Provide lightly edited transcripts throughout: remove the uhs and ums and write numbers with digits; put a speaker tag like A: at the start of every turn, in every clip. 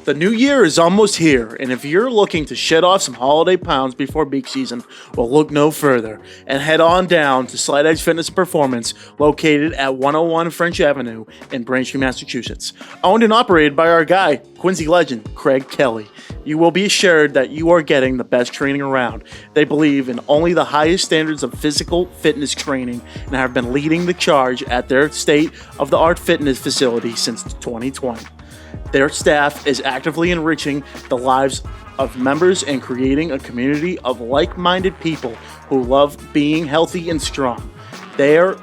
A: The new year is almost here, and if you're looking to shed off some holiday pounds before beach season, well, look no further and head on down to Slight Edge Fitness Performance, located at 101 French Avenue in Braintree, Massachusetts. Owned and operated by our guy, Quincy legend, Craig Kelly. You will be assured that you are getting the best training around. They believe in only the highest standards of physical fitness training and have been leading the charge at their state-of-the-art fitness facility since 2020. Their staff is actively enriching the lives of members and creating a community of like-minded people who love being healthy and strong. They are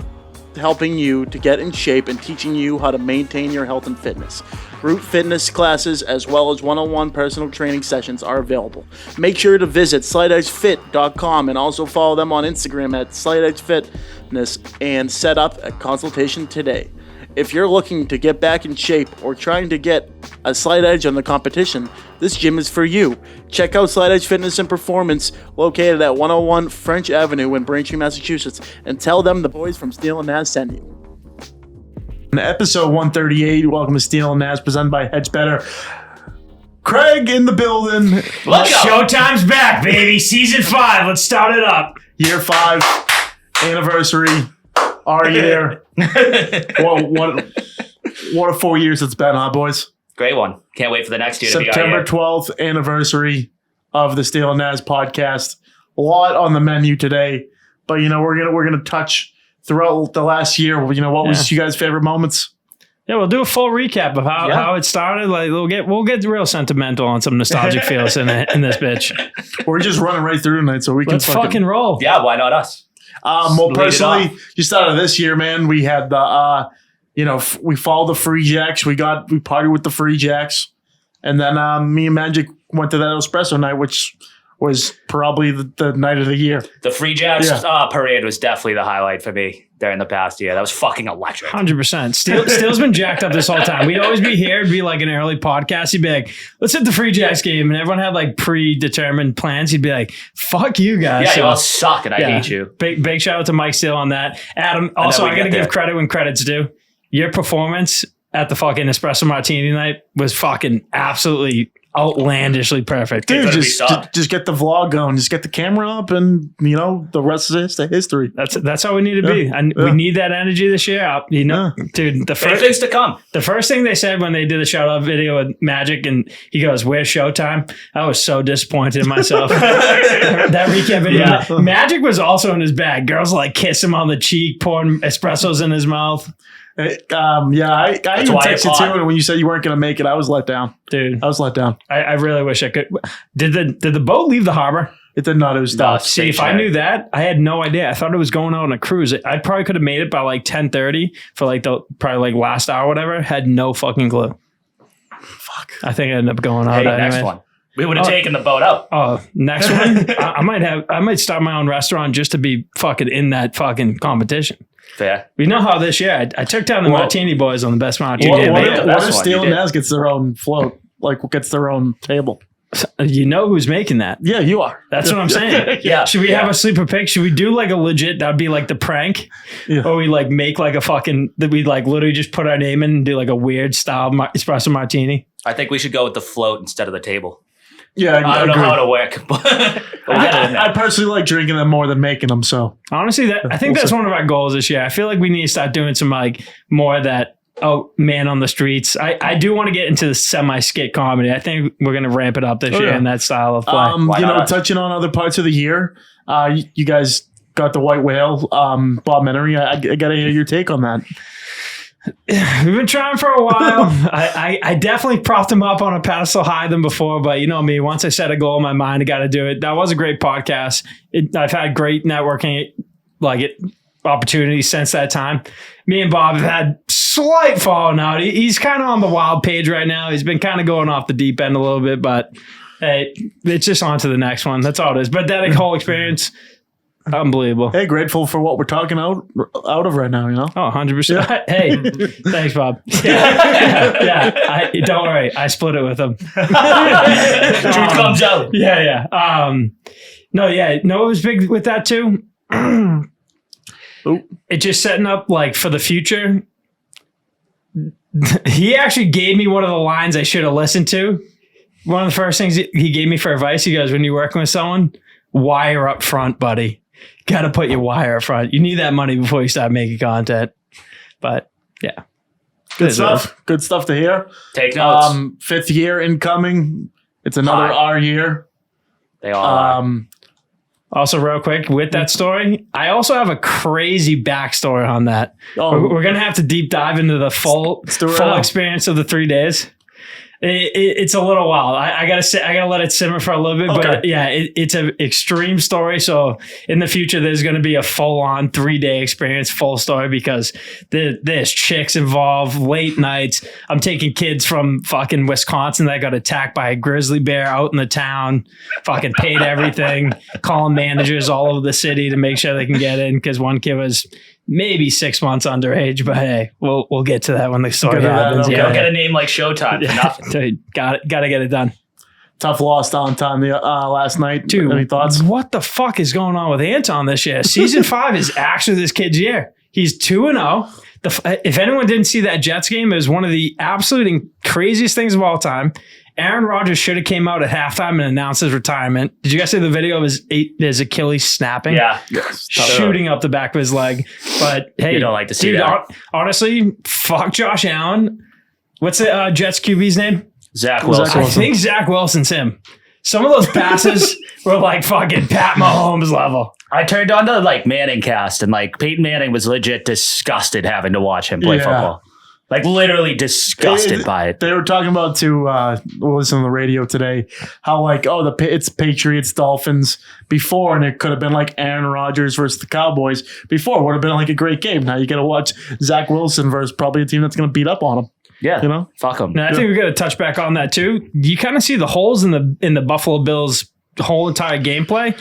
A: helping you to get in shape and teaching you how to maintain your health and fitness. Group fitness classes as well as one-on-one personal training sessions are available. Make sure to visit slightedgefit.com and also follow them on Instagram at slightedgefitness and set up a consultation today. If you're looking to get back in shape or trying to get a slight edge on the competition, this gym is for you. Check out Slight Edge Fitness and Performance, located at 101 French Avenue in Braintree, Massachusetts, and tell them the boys from Steele Nazz sent you.
B: In episode 138, welcome to Steele Nazz, presented by Hedge Better. Craig in the building.
C: Let's go. Showtime's back, baby. Season 5. Let's start it up.
B: Year 5, anniversary. Our year. What a 4 years it's been, huh, boys?
C: Great one. Can't wait for the next year to be our
B: September
C: year.
B: 12th anniversary of the Steele Nazz podcast. A lot on the menu today, but we're gonna touch throughout the last year. What was you guys' favorite moments?
D: Yeah, we'll do a full recap of how it started. Like we'll get real sentimental on some nostalgic feels in this bitch.
B: We're just running right through tonight, so we can
D: Let's fucking roll.
C: Yeah, why not us?
B: Well, personally, just out of this year, man, we had the, we followed the Free Jacks. We partied with the Free Jacks. And then me and Magic went to that espresso night, which was probably the night of the year.
C: The Free Jacks parade was definitely the highlight for me during the past year. That was fucking electric.
D: 100%. Steele's been jacked up this whole time. We'd always be here. It'd be like an early podcast. He'd be like, let's hit the Free Jacks game. And everyone had like predetermined plans. He'd be like, fuck you guys.
C: Yeah, you all suck and I hate you.
D: Big shout out to Mike Steele on that. Adam, also, I got to give credit when credit's due. Your performance at the fucking Espresso Martini night was fucking absolutely outlandishly perfect.
B: Dude, just get the vlog going. Just get the camera up and, the rest is history.
D: That's how we need to be. And we need that energy this year. Dude, the first
C: things to come.
D: The first thing they said when they did the shout out video with Magic and he goes, "Where's Showtime?" I was so disappointed in myself. That recap video. Yeah. Magic was also in his bag. Girls like kiss him on the cheek, pouring espressos in his mouth.
B: I even texted you too, and when you said you weren't going to make it, I was let down.
D: Dude.
B: I was let down.
D: I really wish I could. Did the boat leave the harbor?
B: It did not. It was stopped.
D: See, if I knew that, I had no idea. I thought it was going out on a cruise. I probably could have made it by like 10:30 for like the last hour or whatever. Had no fucking clue.
B: Fuck.
D: I think I ended up going out.
C: Hey, next one. We would have taken the boat out.
D: Oh, next one. I might start my own restaurant just to be fucking in that fucking competition.
C: Fair.
D: We know how this year I took down the Martini boys on the best Martini.
B: What if Steele Nazz gets their own float? Like gets their own table?
D: You know who's making that?
B: Yeah, you are.
D: That's what I'm saying.
C: Yeah.
D: Should we have a sleeper pick? Should we do like a legit? That'd be like the prank, or we like make like a fucking that we like literally just put our name in and do like a weird style espresso martini.
C: I think we should go with the float instead of the table.
B: Yeah,
C: I don't know how to work, but
B: I personally like drinking them more than making them. So
D: honestly, I think that's one of our goals this year. I feel like we need to start doing some like more of that. Oh, man on the streets. I do want to get into the semi-skit comedy. I think we're going to ramp it up this year in that style of play.
B: Touching on other parts of the year, you guys got the White Whale Bob-mentary. I got to hear your take on that.
D: We've been trying for a while. I definitely propped him up on a pedestal higher than before, but you know me, once I set a goal in my mind, I got to do it. That was a great podcast. I've had great networking opportunities since that time. Me and Bob have had slight falling out. He's kind of on the wild page right now. He's been kind of going off the deep end a little bit, but hey, it's just on to the next one. That's all it is. But that whole experience, unbelievable.
B: Hey, grateful for what we're talking out of right now,
D: Oh, 100%. Yeah. Hey, thanks, Bob. Yeah. Don't worry. I split it with him.
C: Truth comes out.
D: Yeah. It was big with that too. It just setting up like for the future. he actually gave me one of the lines I should have listened to. One of the first things he gave me for advice, he goes, when you're working with someone, wire up front, buddy. Got to put your wire up front. You need that money before you start making content. But yeah.
B: Good stuff. Good stuff to hear.
C: Take notes.
B: 5th year incoming. It's another R year.
C: They all are.
D: Also, real quick, with that story, I also have a crazy backstory on that. We're going to have to deep dive into the full experience of the 3 days. It's a little wild. I gotta let it simmer for a little bit, but yeah, it's an extreme story. So in the future, there's going to be a full-on 3-day experience, full story, because there's chicks involved, late nights. I'm taking kids from fucking Wisconsin that got attacked by a grizzly bear out in the town. Fucking paid everything, calling managers all over the city to make sure they can get in because one kid was maybe 6 months underage, but hey, we'll get to that when the story happens.
C: You don't get a name like Showtime for nothing.
D: Dude, got to get it done.
B: Tough loss downtime last night.
D: Dude,
B: any thoughts?
D: What the fuck is going on with Anton this year? Season 5 is actually this kid's year. He's 2-0. If anyone didn't see that Jets game, it was one of the absolute craziest things of all time. Aaron Rodgers should have came out at halftime and announced his retirement. Did you guys see the video of his Achilles snapping?
C: Yeah.
B: Yes.
D: Shooting up the back of his leg. But hey,
C: you don't like to see that.
D: Honestly, fuck Josh Allen. What's the Jets QB's name?
C: Zach Wilson.
D: I think Zach Wilson's him. Some of those passes were like fucking Pat Mahomes level.
C: I turned on to like Manning cast, and like Peyton Manning was legit disgusted having to watch him play football. Like literally disgusted by it.
B: They were talking about listen on the radio today, how like, it's Patriots, Dolphins before, and it could have been like Aaron Rodgers versus the Cowboys before. Would have been like a great game. Now you got to watch Zach Wilson versus probably a team that's going to beat up on him.
C: Yeah,
B: you know,
C: fuck them.
D: Now I think we got to touch back on that too. You kind of see the holes in the Buffalo Bills' whole entire gameplay.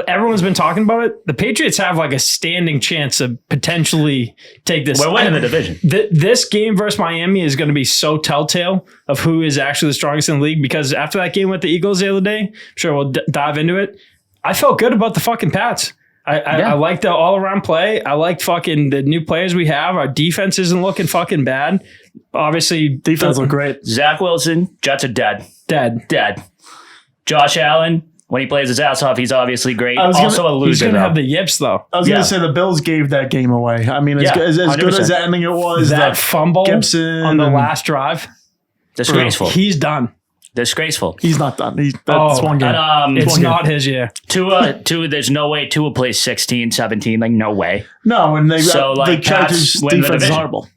D: Everyone's been talking about it. The Patriots have like a standing chance to potentially take this.
C: We're winning the division.
D: This game versus Miami is going to be so telltale of who is actually the strongest in the league, because after that game with the Eagles the other day, I'm sure we'll dive into it. I felt good about the fucking Pats. I like the all-around play. I like fucking the new players we have. Our defense isn't looking fucking bad. Obviously,
B: defense look great.
C: Zach Wilson, Jets are dead.
D: Dead.
C: Josh Allen, when he plays his ass off, he's obviously great. Also a loser.
D: He's going to have the yips, though.
B: I was going to say the Bills gave that game away. I mean, as good as the ending it was,
D: that fumble
B: Gibson
D: on the last drive.
C: Disgraceful.
D: He's done.
C: Disgraceful.
B: He's not done. That's one game.
C: And,
D: it's not his year.
C: Tua, there's no way Tua plays 16, 17. Like, no way.
B: No, and the
C: Pats
B: Chargers
C: win the
B: defense is
C: division.
B: horrible.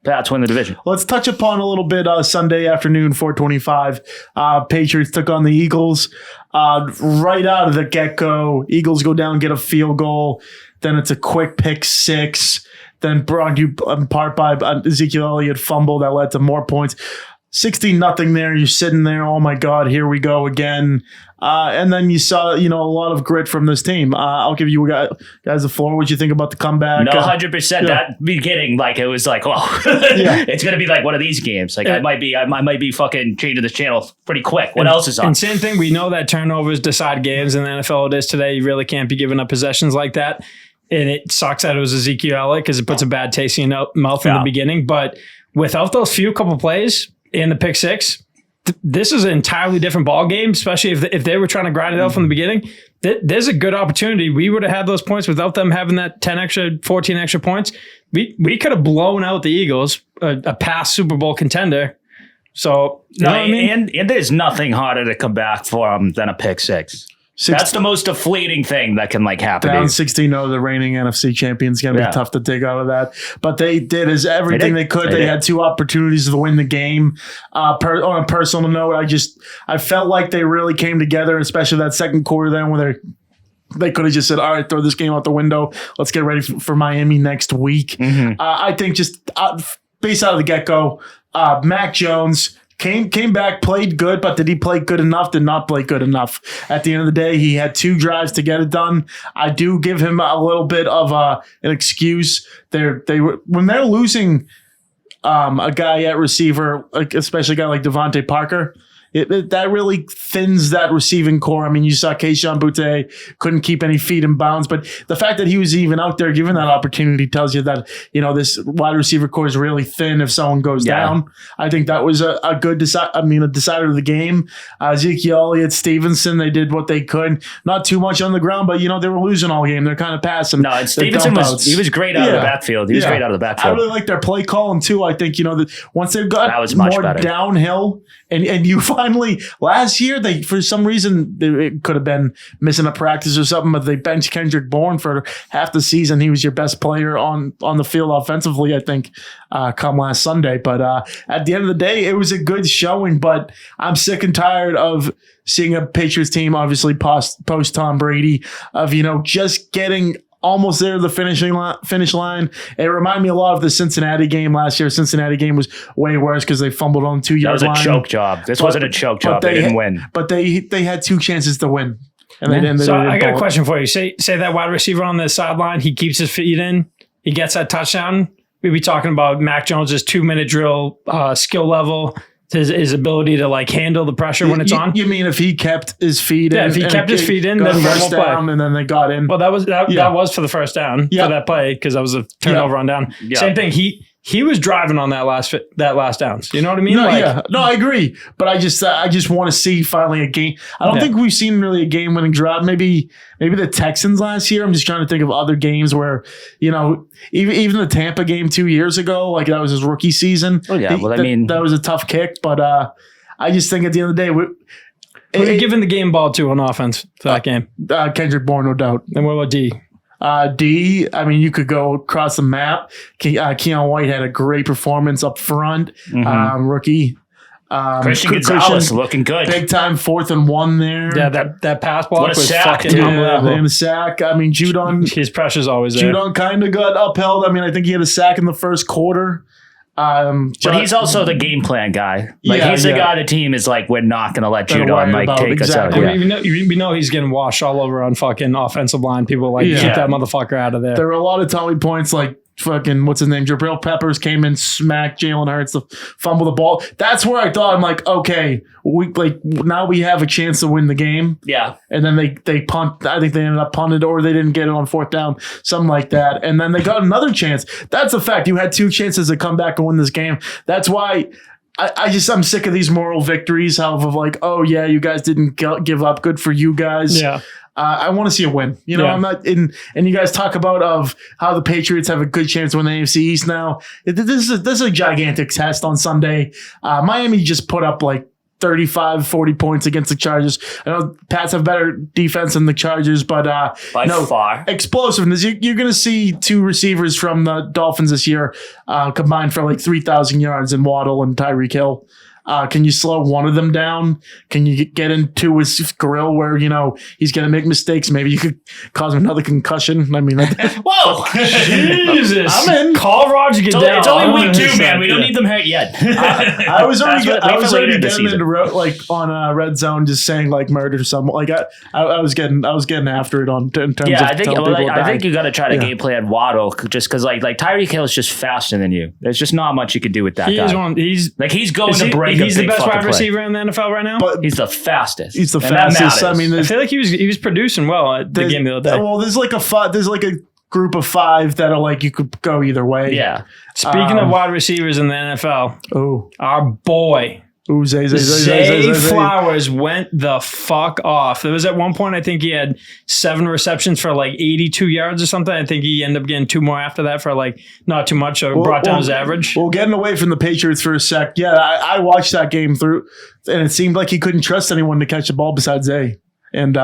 C: Pats win the division.
B: Let's touch upon a little bit Sunday afternoon, 4:25. Patriots took on the Eagles. Right out of the get-go, Eagles go down, get a field goal. Then it's a quick pick six. Then brought you in part by Ezekiel Elliott fumble that led to more points. 16-0 there. You're sitting there. Oh my God, here we go again. And then you saw, a lot of grit from this team. I'll give you guys the floor. What you think about the comeback?
C: No, 100%. That beginning, like it was like, well, it's gonna be like one of these games. Like I might be fucking changing this channel pretty quick. What else is on?
D: And same thing. We know that turnovers decide games in the NFL. It is today. You really can't be giving up possessions like that. And it sucks that it was Ezekiel Elliott because it puts a bad taste in your mouth in the beginning. But without those couple plays and the pick six, this is an entirely different ball game, especially if they were trying to grind it out from the beginning. There's a good opportunity. We would have had those points without them having that 14 extra points. We could have blown out the Eagles, a past Super Bowl contender. So,
C: what I mean? And there's nothing harder to come back from than a pick six. That's the most deflating thing that can happen.
B: Down 16-0, the reigning NFC champions. Going to be tough to dig out of that. But they did everything they could. They had two opportunities to win the game. On a personal note, I felt like they really came together, especially that second quarter then where they could have just said, all right, throw this game out the window. Let's get ready for Miami next week. Mm-hmm. I think just based out of the get-go, Mac Jones came back, played good, but did he play good enough? Did not play good enough. At the end of the day, he had 2 drives to get it done. I do give him a little bit of an excuse. When they're losing a guy at receiver, especially a guy like Devontae Parker, that really thins that receiving core. I mean, you saw Keishon Butte couldn't keep any feet in bounds, but the fact that he was even out there given that opportunity tells you that, this wide receiver core is really thin if someone goes down. I think that was a good decider of the game. Ezekiel Elliott, Stevenson, they did what they could. Not too much on the ground, but, they were losing all game. They're kind of passing.
C: No, and Stevenson was great out of the backfield. He was great out of the backfield.
B: I really like their play calling too. I think, once they've got
C: that was much
B: more
C: better.
B: Downhill and you finally, last year, they, for some reason, it could have been missing a practice or something, but they benched Kendrick Bourne for half the season. He was your best player on the field offensively, I think, come last Sunday. But at the end of the day, it was a good showing, but I'm sick and tired of seeing a Patriots team, obviously post Tom Brady, of, just getting almost there to the finish line. It reminded me a lot of the Cincinnati game last year. Cincinnati game was way worse because they fumbled on the 2-yard line.
C: That was a choke job. This wasn't a choke job. They didn't win.
B: But they had 2 chances to win. And they didn't.
D: So I got a question for you. Say that wide receiver on the sideline, he keeps his feet in, he gets that touchdown. We'd be talking about Mac Jones's 2-minute drill skill level, his ability to handle the pressure when it's on.
B: You mean if he kept his feet in?
D: Yeah, if he kept his feet in, then
B: first down, and then they got in.
D: Well, that was for the first down for that play because that was a turnover on down. Yeah. Same thing. He was driving on that last downs. You know what I mean?
B: No, I agree. But I just want to see finally a game. I don't think we've seen really a game-winning drive. Maybe the Texans last year. I'm just trying to think of other games where, even the Tampa game 2 years ago, that was his rookie season.
C: Oh yeah,
B: that was a tough kick. But I just think at the end of the day,
D: we're giving the game ball to on offense for that game.
B: Kendrick Bourne, no doubt.
D: And what about D?
B: D, you could go across the map. Keon White had a great performance up front. Rookie.
C: Christian Gonzalez looking good.
B: Big time 4th and 1 there.
D: Yeah, that pass block was fucking
B: unbelievable. And a sack. Judon.
D: His pressure's always there.
B: Judon kind of got upheld. I think he had a sack in the first quarter.
C: But he's also the game plan guy. He's the guy the team is we're not going to let Judon take us out.
D: We know he's getting washed all over on fucking offensive line. People keep that motherfucker out of there.
B: There were a lot of Tommy points fucking, what's his name? Jabril Peppers came in, smacked Jalen Hurts to fumble the ball. That's where I thought, okay, now we have a chance to win the game.
C: Yeah.
B: And then they punt. I think they ended up punted or they didn't get it on 4th down, something like that. And then they got another chance. That's a fact. You had 2 chances to come back and win this game. That's why I'm sick of these moral victories. Oh yeah, you guys didn't give up. Good for you guys.
D: Yeah.
B: I want to see a win. I'm not in, and you guys talk about of how the Patriots have a good chance to win the AFC East now. This is a gigantic test on Sunday. Miami just put up 35, 40 points against the Chargers. I know Pats have better defense than the Chargers, but
C: by far
B: explosiveness. You're going to see 2 receivers from the Dolphins this year combined for 3,000 yards in Waddle and Tyreek Hill. Can you slow one of them down? Can you get into his grill where, he's going to make mistakes? Maybe you could cause him another concussion.
C: Whoa.
D: Jesus.
B: I'm in.
D: Call Roger Goodell.
C: It's only week 2, man. We don't need them hurt yet.
B: I was already getting into on Red Zone just saying murder or something. I was getting after it in terms of
C: I think you got to try to game plan Waddle just because Tyreek Hill is just faster than you. There's just not much you could do with that guy. He's going to break.
D: He's the best wide receiver in the NFL right now.
C: But he's the fastest.
B: He's the fastest.
D: I feel like he was producing well at the game the other day.
B: Well, there's a group of 5 that are you could go either way.
C: Yeah.
D: Speaking of wide receivers in the NFL, our boy Zay Flowers went the fuck off. There was at one point I think he had 7 receptions for 82 yards or something. I think he ended up getting 2 more after that for not too much. So brought down his average.
B: Well, getting away from the Patriots for a sec. Yeah, I watched that game through, and it seemed like he couldn't trust anyone to catch the ball besides Zay. And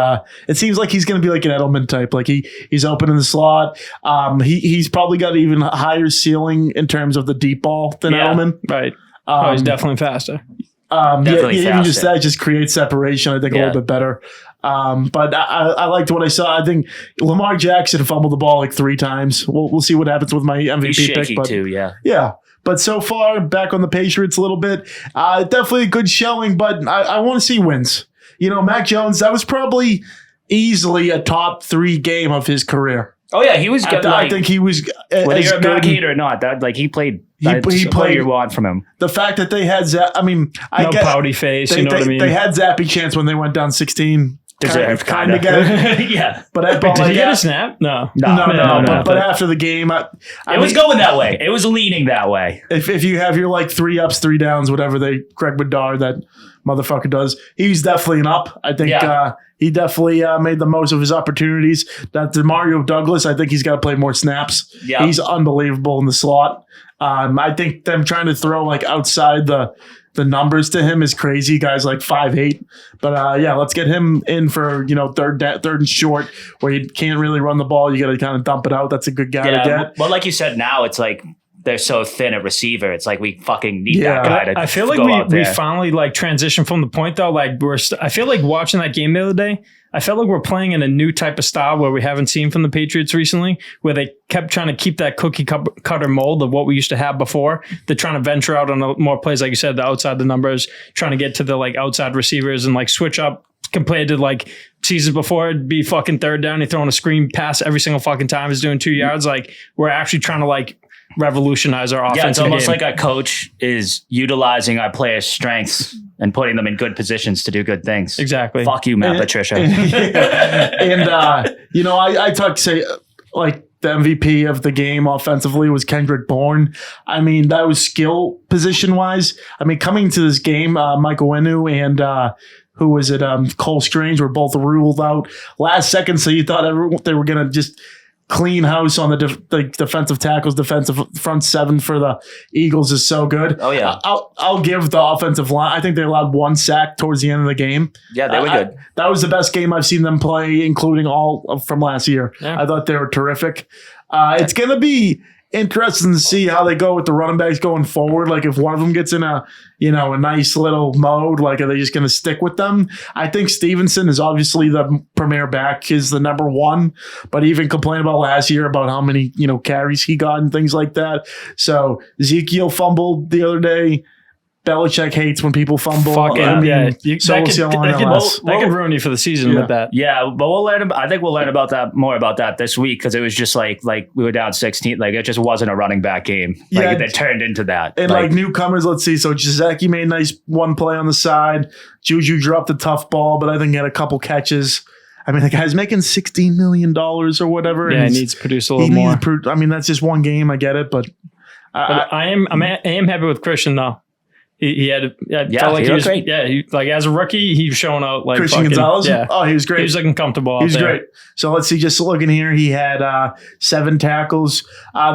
B: it seems like he's going to be like an Edelman type. He's open in the slot. He's probably got even a higher ceiling in terms of the deep ball than Edelman.
D: Right. He's definitely faster.
B: Even just that just creates separation, I think, a little bit better. But I liked what I saw. I think Lamar Jackson fumbled the ball 3 times. We'll see what happens with my MVP
C: He's shaky
B: pick.
C: Too, yeah.
B: Yeah. But so far, back on the Patriots a little bit. Definitely a good showing, but I want to see wins. Mac Jones, that was probably easily a top 3 game of his career.
C: Oh yeah, he was good.
B: I think he was
C: whether you're a Mac hater or not, that he played That's
B: he
C: what
B: played.
C: you want from him.
B: The fact that they had I mean, I
D: No
B: get
D: pouty face.
B: they,
D: You know what I
B: they,
D: mean?
B: they had Zappy chance when they went down 16.
C: Deserved,
B: Kind of get it.
C: Yeah.
B: But
D: Wait, did
B: like,
D: he get a snap? No.
B: No. But after the game, I
C: It was going that way. It was leaning that way.
B: if you have your like 3 ups, 3 downs, whatever Greg Bedard, that motherfucker does, he's definitely an up. I think he definitely made the most of his opportunities. That Mario Douglas, I think he's got to play more snaps.
C: Yeah.
B: He's unbelievable in the slot. I think them trying to throw like outside the numbers to him is crazy. Guys like 5'8", but let's get him in for third and short where you can't really run the ball. You got to kind of dump it out. That's a good guy to get.
C: Well, like you said, now it's like they're so thin at receiver. It's like we fucking need that guy to.
D: I feel
C: go out
D: like we
C: there.
D: finally like transitioned from the point though. Like I feel like watching that game the other day, I felt like we're playing in a new type of style where we haven't seen from the Patriots recently, where they kept trying to keep that cookie cutter mold of what we used to have before. They're trying to venture out on more plays, like you said, the outside the numbers, trying to get to the like outside receivers and like switch up compared to like seasons before. It'd be fucking third down, you're throwing a screen pass every single fucking time. He's doing 2 yards. Like we're actually trying to like revolutionize our offense.
C: Yeah, it's almost like our coach is utilizing our players' strengths and putting them in good positions to do good things.
D: Exactly.
C: Fuck you, Matt Patricia.
B: I talk say like the MVP of the game offensively was Kendrick Bourne. I mean, that was skill position wise. I mean, coming to this game, Michael Winu and who was it? Cole Strange were both ruled out last second. So you thought they were going to just clean house on the defensive tackles. Defensive front seven for the Eagles is so good.
C: Oh, yeah.
B: I'll give the offensive line. I think they allowed 1 sack towards the end of the game.
C: Yeah, they were good.
B: That was the best game I've seen them play, including all from last year.
D: Yeah.
B: I thought they were terrific. It's going to be interesting to see how they go with the running backs going forward. Like if one of them gets in a nice little mode, like are they just going to stick with them? I think Stevenson is obviously the premier back, is the number 1, but even complained about last year about how many, carries he got and things like that. So Ezekiel fumbled the other day. Belichick hates when people fumble.
D: Fucking,
B: That
D: could ruin you for the season with that.
C: Yeah, but we'll learn. I think we'll learn about that more about that this week because it was just like we were down 16. Like it just wasn't a running back game. Like it turned into that.
B: And like newcomers, let's see. So Jackie made a nice one play on the side. Juju dropped a tough ball, but I think he had a couple catches. I mean, the guy's making $16 million or whatever.
D: Yeah, he needs to produce a little more.
B: I mean, that's just one game. I get it, but
D: I am happy with Christian though. He had felt like he was
C: great.
D: Yeah, like as a rookie, he was showing out like
B: Christian Gonzalez.
D: Yeah.
B: Oh, he was great.
D: He was looking comfortable.
B: He was
D: out there.
B: great. So let's see. Just looking here, he had 7 tackles.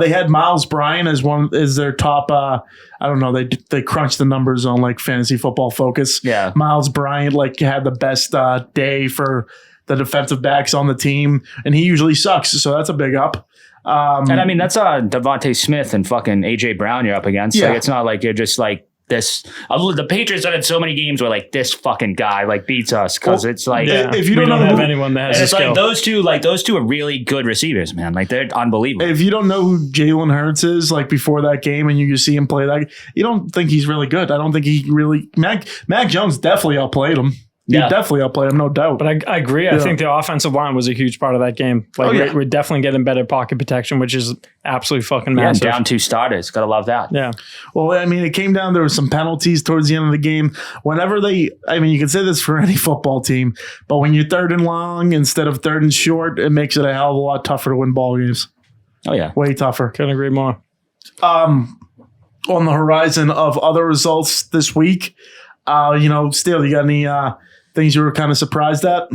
B: They had Miles Bryant as their top. I don't know. They crunched the numbers on like Fantasy Football Focus.
C: Yeah,
B: Miles Bryant had the best day for the defensive backs on the team, and he usually sucks. So that's a big up.
C: And I mean that's Devontae Smith and fucking AJ Brown you're up against.
B: Yeah.
C: Like it's not like you're just like. The Patriots have had so many games where like this fucking guy like beats us because it's like
B: if you
D: we
B: don't
D: don't
B: know
D: have anyone that has
C: and
D: a
C: it's
D: skill.
C: like those two are really good receivers, man. Like they're unbelievable.
B: If you don't know who Jalen Hurts is, like before that game, and you see him play that, you don't think he's really good. I don't think he really. Mac Jones definitely outplayed him. He definitely outplayed him, no doubt.
D: But I agree. I think the offensive line was a huge part of that game. Like we're definitely getting better pocket protection, which is absolutely fucking massive.
C: Down 2 starters. Gotta love that.
D: Yeah.
B: Well, I mean, it came down. There were some penalties towards the end of the game. Whenever you can say this for any football team, but when you're 3rd and long instead of 3rd and short, it makes it a hell of a lot tougher to win ball games.
C: Oh yeah,
B: way tougher.
D: Couldn't agree more.
B: On the horizon of other results this week, Steele, you got any things you were kind of surprised at?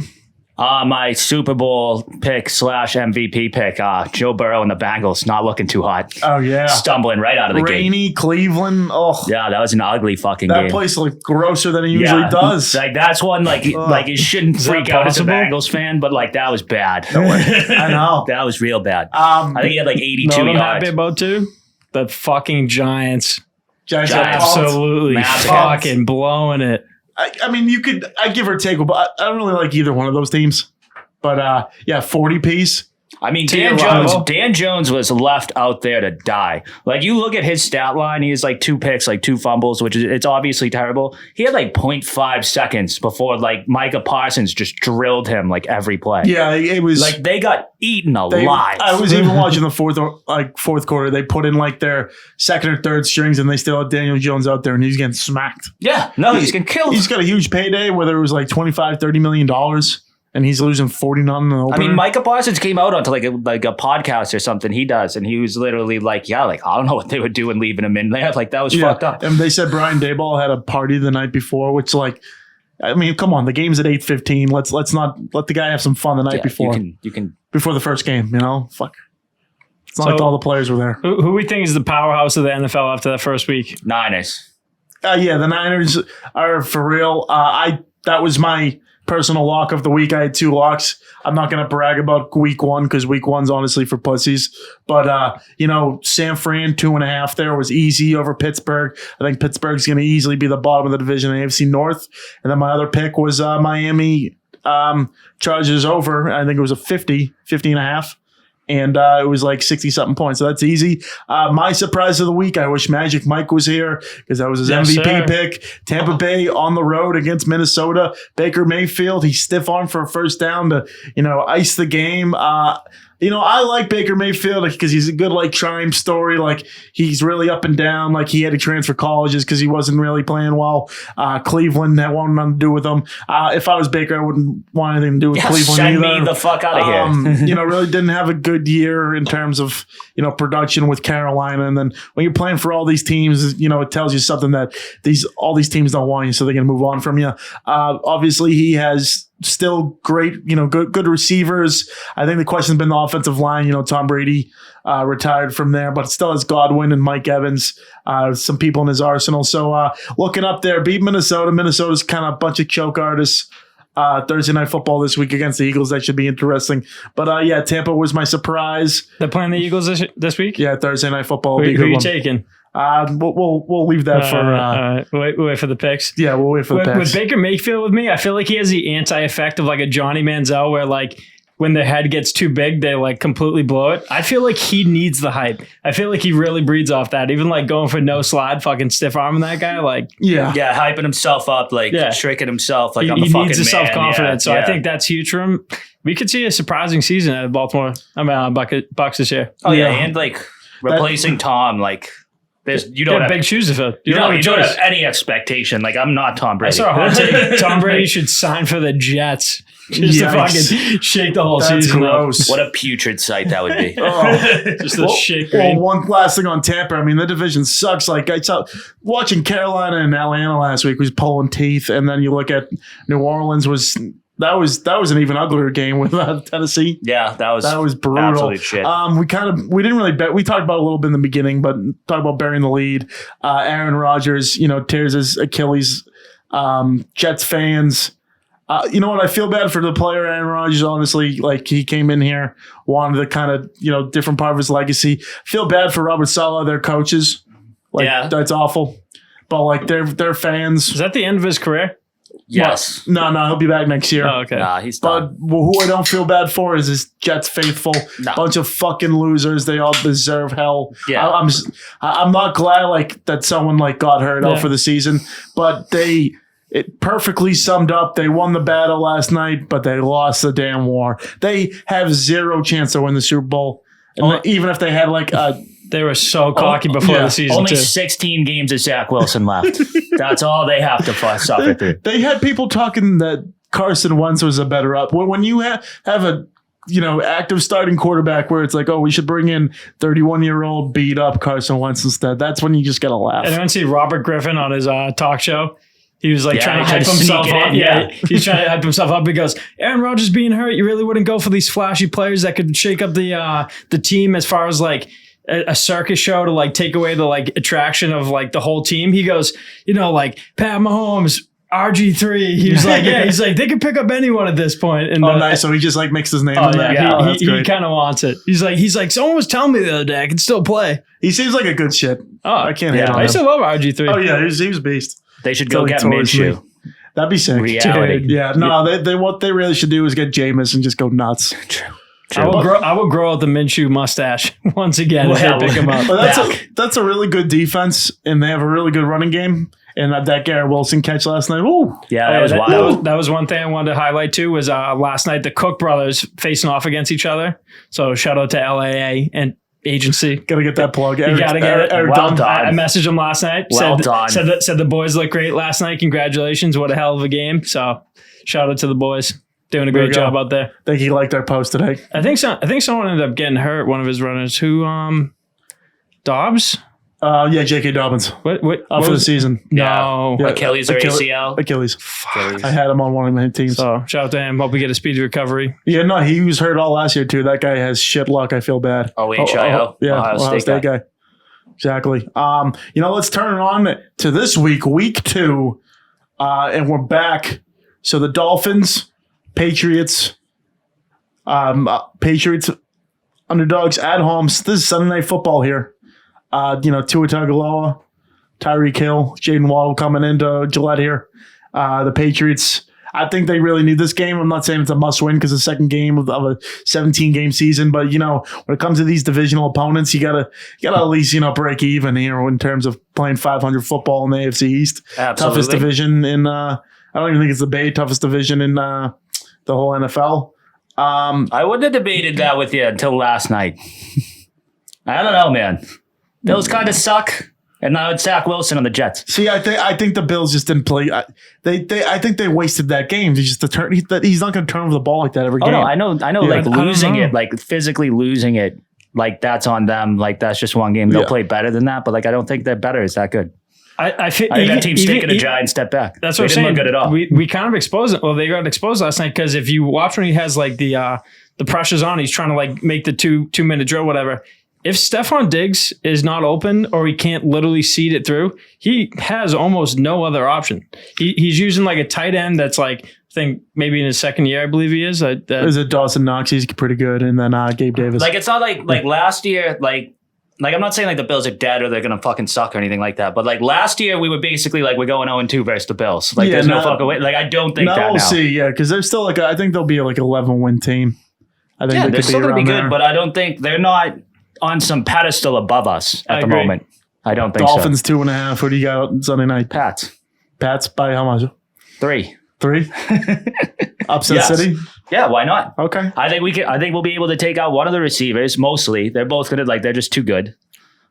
C: My Super Bowl pick / MVP pick, Joe Burrow and the Bengals, not looking too hot.
B: Oh, yeah.
C: Stumbling right out of the gate.
B: Rainy Cleveland. Oh,
C: yeah, that was an ugly fucking game.
B: That place looked grosser than it usually does.
C: Like that's one like you shouldn't freak out as a Bengals fan, but like that was bad.
B: I know.
C: That was real bad. I think he had like 82
D: what I'm
C: yards.
D: happy about too? The fucking Giants.
B: Giants
D: Absolutely fucking blowing it.
B: I mean, I give or take, but I don't really like either one of those teams. But 40 piece.
C: I mean,
D: Team
C: Dan
D: rival.
C: Jones was left out there to die. Like, you look at his stat line, he has like 2 picks, like 2 fumbles, which is, it's obviously terrible. He had like 0.5 seconds before like Micah Parsons just drilled him like every play.
B: Yeah, it was
C: Like, they got eaten alive.
B: I was even watching the fourth quarter. They put in like their second or third strings, and they still had Daniel Jones out there, and he's getting smacked.
C: Yeah, no, he's getting killed.
B: He's got a huge payday, whether it was like $25-30 million, and he's losing 49 in the opener.
C: I mean, Micah Parsons came out onto like a podcast or something he does, and he was literally like, yeah, like, I don't know what they were doing leaving him in there. Like, that was fucked up.
B: And they said Brian Daboll had a party the night before, which, like, I mean, come on, the game's at 8:15. Let's not let the guy have some fun the night before.
C: You can
B: before the first game, you know? Fuck. It's not like all the players were there.
D: Who we think is the powerhouse of the NFL after that first week?
C: Niners.
B: Yeah, the Niners are for real. That was my personal lock of the week. I had 2 locks. I'm not going to brag about week 1 because week 1's honestly for pussies. But, San Fran 2.5 there was easy over Pittsburgh. I think Pittsburgh's going to easily be the bottom of the division in AFC North. And then my other pick was Miami Chargers over. I think it was a 50.5. And it was like 60-something points. So that's easy. My surprise of the week, I wish Magic Mike was here because that was his MVP pick. Tampa Bay on the road against Minnesota. Baker Mayfield, he stiff armed for a first down to, ice the game. I like Baker Mayfield because he's a good, like, crime story. Like, he's really up and down. Like, he had to transfer colleges because he wasn't really playing well. Cleveland had nothing to do with him. If I was Baker, I wouldn't want anything to do with Cleveland
C: send
B: either.
C: me the fuck out of here.
B: Really didn't have a good year in terms of, production with Carolina. And then when you're playing for all these teams, it tells you something that all these teams don't want you, so they're going to move on from you. Obviously, he has still great, good receivers. I think the question's been the offensive line. Tom Brady retired from there, but still has Godwin and Mike Evans, some people in his arsenal. So looking up there, beat Minnesota. Minnesota's kind of a bunch of choke artists. Thursday Night Football this week against the Eagles. That should be interesting. But Tampa was my surprise.
D: They're playing the Eagles this week?
B: Yeah, Thursday Night Football.
D: Who are you taking?
B: We'll leave that for.
D: We'll wait for the picks.
B: Yeah, we'll wait for the picks.
D: With Baker Mayfield with me, I feel like he has the anti-effect of like a Johnny Manziel, where like when their head gets too big, they like completely blow it. I feel like he needs the hype. I feel like he really breeds off that. Even like going for no slide, fucking stiff arming that guy. Like
C: hyping himself up, like shaking himself. Like, I'm the fucking man.
D: He needs the self-confidence. I think that's huge for him. We could see a surprising season at Baltimore. Bucks this year.
C: Oh yeah, and like replacing Tom, like. You don't have
D: big shoes to fill.
C: You don't have any expectation. Like, I'm not Tom Brady.
D: I saw a hot take. Tom Brady should sign for the Jets just to fucking shake the whole season.
B: Gross.
C: What a putrid sight that would be.
D: Just a shake.
B: Well, one last thing on Tampa. I mean, the division sucks. Like, I saw watching Carolina and Atlanta last week was pulling teeth, and then you look at New Orleans That was an even uglier game with Tennessee.
C: Yeah, that was
B: brutal.
C: Absolute shit.
B: We didn't really bet. We talked about it a little bit in the beginning, but talk about burying the lead. Aaron Rodgers, tears his Achilles. Jets fans. You know what? I feel bad for the player Aaron Rodgers. Honestly, like, he came in here, wanted to kind of different part of his legacy. Feel bad for Robert Saleh, their coaches. Like, that's awful. But like, their fans.
D: Is that the end of his career?
C: Yes.
B: No, he'll be back next year.
D: Oh, okay.
C: Nah, he's done.
B: But who I don't feel bad for is his Jets faithful.
C: No.
B: Bunch of fucking losers. They all deserve hell.
C: Yeah.
B: I'm not glad like that someone like got hurt out for the season, but it perfectly summed up. They won the battle last night, but they lost the damn war. They have zero chance to win the Super Bowl. And even if they had like a
D: They were so cocky before the season.
C: Only
D: too.
C: 16 games of Zach Wilson left. That's all they have to suffer through.
B: They had people talking that Carson Wentz was a better up. When you have a active starting quarterback where it's like, oh, we should bring in 31-year-old beat up Carson Wentz instead. That's when you just gotta laugh.
D: Anyone see Robert Griffin on his talk show? He was like trying to hype
C: sneak
D: himself
C: it
D: up.
C: in,
D: Yeah, he's trying to hype himself up. He goes, Aaron Rodgers being hurt, you really wouldn't go for these flashy players that could shake up the team as far as like a circus show to like take away the like attraction of like the whole team. He goes, like Pat Mahomes, RG3. He was like, he's like, they can pick up anyone at this point. And
B: nice. So he just like mixed his name in there.
D: Yeah, he kind of wants it. He's like, someone was telling me the other day I can still play.
B: He seems like a good shit.
D: Oh,
B: I can't hate on him.
D: I still love RG3.
B: Oh yeah, he was a beast.
C: They should go get Minshew.
B: That'd be sick.
C: Reality.
B: Yeah, no, they what they really should do is get Jameis and just go nuts.
C: True.
D: I will grow out the Minshew mustache once again if they pick him up.
B: But that's a really good defense, and they have a really good running game. And that Garrett Wilson catch last night, ooh.
C: Yeah, that was wild.
D: That was one thing I wanted to highlight too, was last night the Cook brothers facing off against each other. So shout out to LAA and agency.
B: Gotta get that plug.
D: You gotta get it.
C: Well done.
D: I messaged him last night.
C: Well done.
D: Said the boys look great last night. Congratulations. What a hell of a game. So shout out to the boys. Doing a great job out there.
B: I think he liked our post today.
D: I think someone ended up getting hurt, one of his runners. Who Dobbs?
B: Yeah, J.K. Dobbins.
D: What
B: for the season.
D: No.
C: Yeah. Achilles or ACL?
B: Achilles. I had him on one of my teams.
D: So shout out to him. Hope we get a speedy recovery.
B: Yeah, no, he was hurt all last year too. That guy has shit luck. I feel bad.
C: OHIO.
B: Yeah,
C: Ohio State
B: guy. Exactly. Let's turn it on to this week 2, and we're back. So the Dolphins, Patriots underdogs at home. This is Sunday Night Football here. Tua Tagovailoa, Tyreek Hill, Jaden Waddle coming into Gillette here. The Patriots, I think they really need this game. I'm not saying it's a must-win because it's the second game of a 17-game season, but when it comes to these divisional opponents, you gotta at least break even here in terms of playing 500 football in the AFC East.
C: Absolutely.
B: Toughest division in. I don't even think it's the Bay. Toughest division in the whole NFL.
C: I wouldn't have debated that with you until last night. I don't know, man. Bills kind of suck, and now it's Zach Wilson on the Jets.
B: See, I think the Bills just didn't play. I think they wasted that game. He's not going to turn over the ball like that every game.
C: No, I know. Like losing it, like physically losing it, like that's on them. Like that's just one game. They'll play better than that, but like I don't think they're better. Is that good?
D: I think
C: that team's taking a giant step back.
D: That's what I'm saying. Look good at all. We kind of exposed it. Well, they got exposed last night because if you watch when he has like the pressures on, he's trying to like make the 2-minute drill, whatever. If Stephon Diggs is not open or he can't literally seed it through, he has almost no other option. He's using like a tight end that's like, I think maybe in his second year, I believe he is.
B: Is it Dawson Knox? He's pretty good. And then Gabe Davis.
C: Like it's not like last year, like I'm not saying like the Bills are dead or they're going to fucking suck or anything like that. But like last year, we were basically like we're going 0-2 versus the Bills. Like there's no fucking way. Like I don't think that now.
B: We'll see. Yeah, because they're still I think they'll be like 11-win team. I think
C: they're still going to be good, but I don't think they're not on some pedestal above us at the moment. I don't think
B: Dolphins 2.5. Who do you got on Sunday night?
C: Pats
B: by how much?
C: 3.
B: Upset City?
C: Yeah, why not?
B: Okay.
C: I think we'll be able to take out one of the receivers, mostly. They're both going to, they're just too good.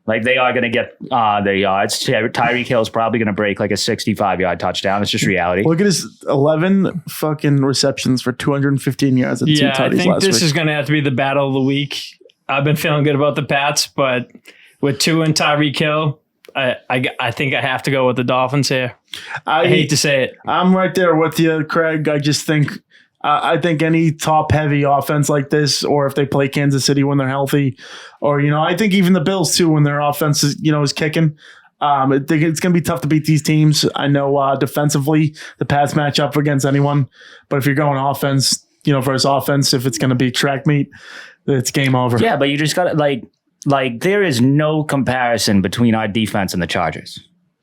C: Like, they are going to get their yards. Tyreek Hill's probably going to break like a 65-yard touchdown. It's just reality.
B: Look at his 11 fucking receptions for 215 yards and 2 tutties last week.
D: I think this is going to have to be the battle of the week. I've been feeling good about the Pats, but with Tua and Tyreek Hill, I think I have to go with the Dolphins here. I hate to say it.
B: I'm right there with you, Craig. I just think I think any top-heavy offense like this, or if they play Kansas City when they're healthy, or I think even the Bills too when their offense is kicking. It's going to be tough to beat these teams. I know defensively the Pats match up against anyone, but if you're going offense, versus offense, if it's going to be track meet, it's game over.
C: Yeah, but you just got to like there is no comparison between our defense and the Chargers.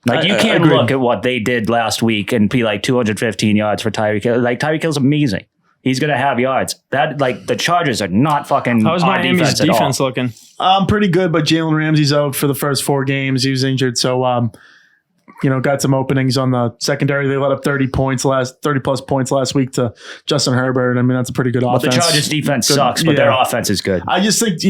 C: Like you can't look at what they did last week and be like 215 yards for Tyreek Hill. Like Tyreek Hill's amazing. He's gonna have yards. That like the Chargers are not fucking.
D: How's Miami's defense looking?
B: Pretty good, but Jalen Ramsey's out for the first 4 games. He was injured, so got some openings on the secondary. They let up 30 plus points last week to Justin Herbert. I mean, that's a pretty good offense.
C: The Chargers defense sucks, but their offense is good.
B: I just think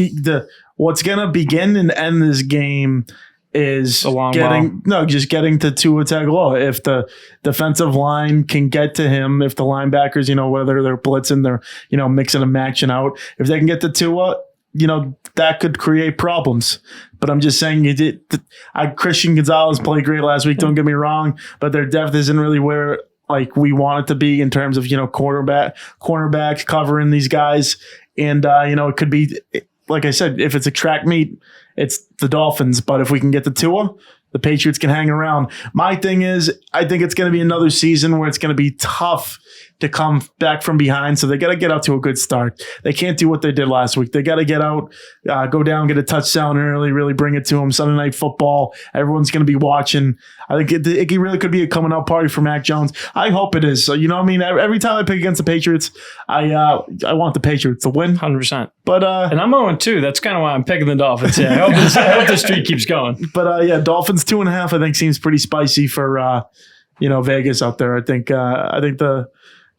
B: what's going to begin and end this game is getting to Tua Tagovailoa. If the defensive line can get to him, if the linebackers, whether they're blitzing, they're mixing and matching out. If they can get to Tua, that could create problems. But I'm just saying, Christian Gonzalez played great last week. Don't get me wrong, but their depth isn't really where like we want it to be in terms of cornerback covering these guys. And it could be, like I said, if it's a track meet, it's the Dolphins. But if we can get to Tua, the Patriots can hang around. My thing is, I think it's going to be another season where it's going to be tough to come back from behind. So they got to get out to a good start. They can't do what they did last week. They got to get out, go down, get a touchdown early, really bring it to them. Sunday Night Football. Everyone's going to be watching. I think it really could be a coming out party for Mac Jones. I hope it is. So, you know what I mean? Every time I pick against the Patriots, I want the Patriots to win.
D: 100%.
B: But
D: and I'm 0-2. That's kind of why I'm picking the Dolphins. Yeah, I hope the streak keeps going.
B: But Dolphins 2.5. I think seems pretty spicy for Vegas out there. I think the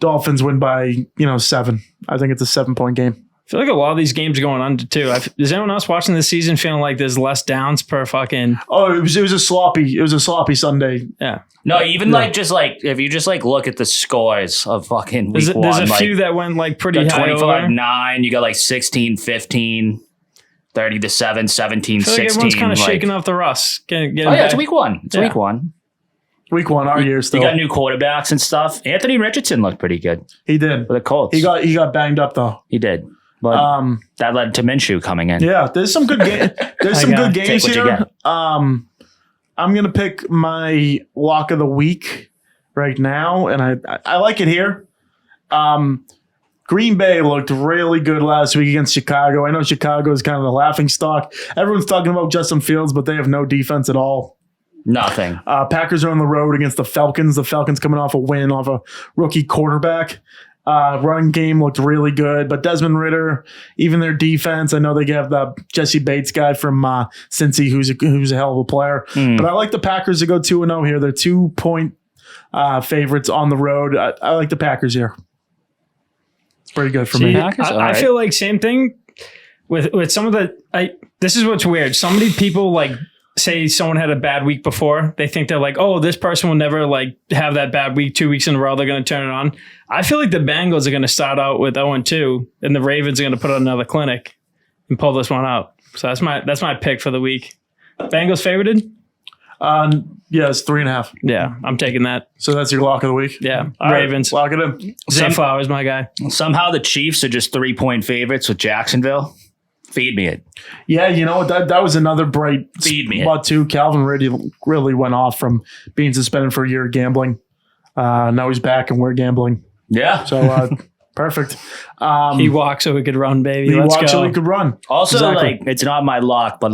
B: Dolphins win by 7. I think it's a 7-point game.
D: I feel like a lot of these games are going under too. Is anyone else watching this season feeling like there's less downs per fucking?
B: Oh, it was a sloppy Sunday.
D: Yeah.
C: No, even if you just look at the scores of fucking week
D: there's
C: one,
D: a few that went pretty high
C: 25-9. You got 16-15, 30-7, 17-16.
D: Everyone's kind of shaking off the rust.
C: It's week one. Week one.
B: Week one, our year still.
C: You got new quarterbacks and stuff. Anthony Richardson looked pretty good.
B: He did.
C: For the Colts.
B: He got banged up though.
C: He did. But that led to Minshew coming in.
B: Yeah, there's some good good games here. I'm gonna pick my lock of the week right now, and I like it here. Green Bay looked really good last week against Chicago. I know Chicago is kind of the laughing stock. Everyone's talking about Justin Fields, but they have no defense at all.
C: Nothing.
B: Packers are on the road against the Falcons. The Falcons coming off a win off a rookie quarterback. Running game looked really good, but Desmond Ridder, even their defense, I know they have the Jesse Bates guy from Cincy, who's a hell of a player. But I like the Packers to go 2-0 here. They're 2-point favorites on the road. I like the Packers here. It's pretty good for me.
D: I feel like same thing with some of the. This is what's weird. So many people say someone had a bad week before. They think they're like, oh, this person will never have that bad week 2 weeks in a row. They're going to turn it on. I feel like the Bengals are going to start out with 0-2, and the Ravens are going to put on another clinic and pull this one out. So that's my pick for the week. Bengals favorited?
B: Yeah, it's 3.5.
D: Yeah, I'm taking that.
B: So that's your lock of the week?
D: Yeah,
B: all
D: Ravens.
B: Right, lock it in.
D: Zay Flowers, my guy.
C: Somehow the Chiefs are just 3-point favorites with Jacksonville. Feed me it.
B: Yeah, you know, that was another bright spot too. Calvin really went off from being suspended for a year of gambling. Now he's back and we're gambling.
C: Yeah.
B: So perfect.
D: He walked so he could run, baby.
B: He
D: Let's
B: walked
D: go.
B: so he could run.
C: Also,
B: exactly.
C: It's not my lock, but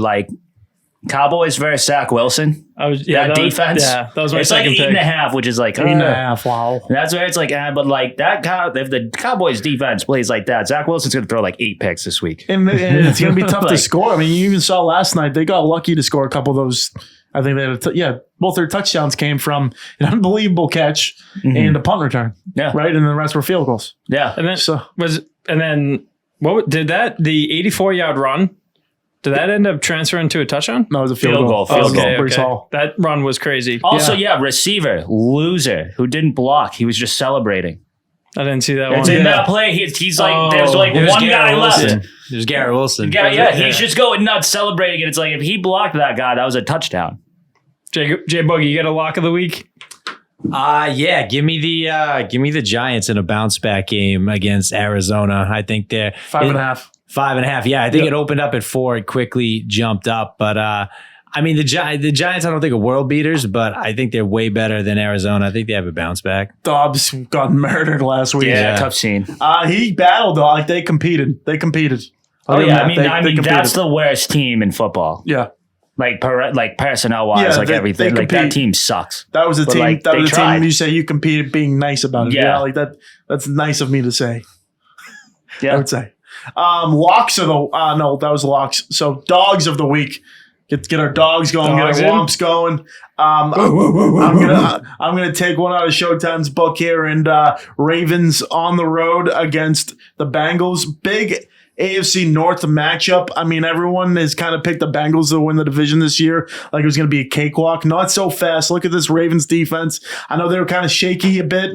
C: Cowboys versus Zach Wilson. That defense.
D: Yeah, that was my
C: it's
D: second pick.
C: 8.5, which is
B: 8.5. Wow.
C: That's where it's but if the Cowboys defense plays like that, Zach Wilson's going to throw 8 picks this week.
B: And it's going to be tough to score. I mean, you even saw last night, they got lucky to score a couple of those. I think they had both their touchdowns came from an unbelievable catch and a punt return.
C: Yeah.
B: Right. And the rest were field goals.
C: Yeah.
D: And then what did the 84-yard run? Did that end up transferring to a touchdown?
B: No, it was a field goal.
D: Okay. That run was crazy.
C: Also, receiver, loser, who didn't block. He was just celebrating.
D: I didn't see that one.
C: In that play, he's there's one guy left.
E: There's Garrett Wilson.
C: He's just going nuts celebrating. And it's if he blocked that guy, that was a touchdown.
D: Jay Boogie, you got a lock of the week?
E: Yeah. Give me the Giants in a bounce back game against Arizona. I think they're
B: 5.5.
E: 5.5. Yeah, I think it opened up at 4. It quickly jumped up. But, the Giants, I don't think are world beaters, but I think they're way better than Arizona. I think they have a bounce back.
B: Dobbs got murdered last week.
C: Yeah, tough scene.
B: He battled, though. They competed.
C: Oh, yeah. I mean that's the worst team in football.
B: Yeah.
C: Personnel-wise, everything. That team sucks.
B: That was a team. That was a team you say you competed being nice about it.
C: Yeah.
B: That's nice of me to say.
C: Yeah.
B: I would say. Locks of the no, that was locks. So dogs of the week. Get our dogs going, get our womps going. I'm gonna take one out of Showtime's book here and Ravens on the road against the Bengals. Big AFC North matchup. I mean, everyone has kind of picked the Bengals to win the division this year. Like it was going to be a cakewalk. Not so fast. Look at this Ravens defense. I know they were kind of shaky a bit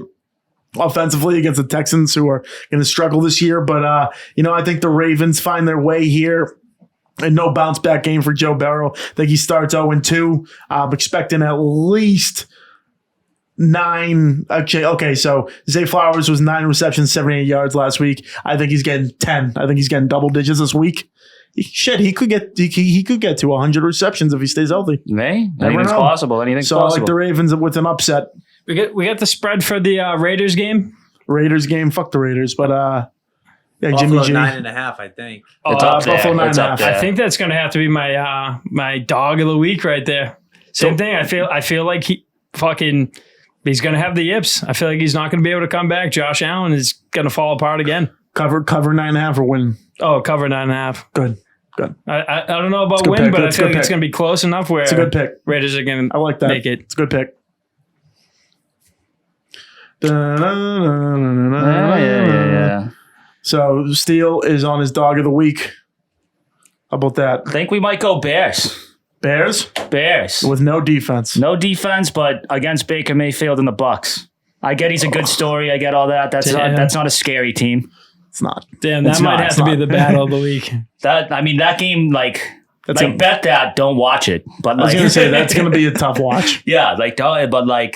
B: offensively against the Texans, who are going to struggle this year. But, I think the Ravens find their way here. And no bounce back game for Joe Burrow. I think he starts 0-2. I'm expecting at least 9. Okay, so Zay Flowers was 9 receptions, 78 yards last week. I think he's getting 10. I think he's getting double digits this week. he could get to 100 receptions if he stays healthy.
C: Anything's possible. Anything's
B: So
C: possible.
B: I like the Ravens with an upset.
D: We got the spread for the Raiders game.
B: Raiders game, fuck the Raiders, but yeah,
E: Buffalo
B: Jimmy G.
E: 9.5, I think.
C: It's up there.
B: Buffalo
C: It's
B: 9.5.
C: up there.
D: I think that's going to have to be my my dog of the week right there. Same thing. I feel like he's going to have the yips. I feel like he's not going to be able to come back. Josh Allen is going to fall apart again.
B: Cover 9.5 or win.
D: Oh, cover 9.5.
B: Good.
D: I don't know about
B: good
D: win,
B: pick.
D: but I
B: That's a
D: feel
B: good
D: like it's
B: pick.
D: going to be close enough where
B: It's a good pick.
D: Raiders are going
B: I like that.
D: to make it.
B: It's a good pick.
C: Yeah.
B: So Steele is on his dog of the week. How about that?
C: I think we might go Bears.
B: Bears with no defense.
C: No defense, but against Baker Mayfield and the Bucks. I get he's a good story. I get all that. That's not a scary team.
B: It's not.
D: Damn, that
B: It's
D: might
B: not.
D: have
B: It's
D: to be
B: not.
D: the battle of the week.
C: That game, bet that, don't watch it. But
B: I was going to say that's going to be a tough watch.
C: yeah, but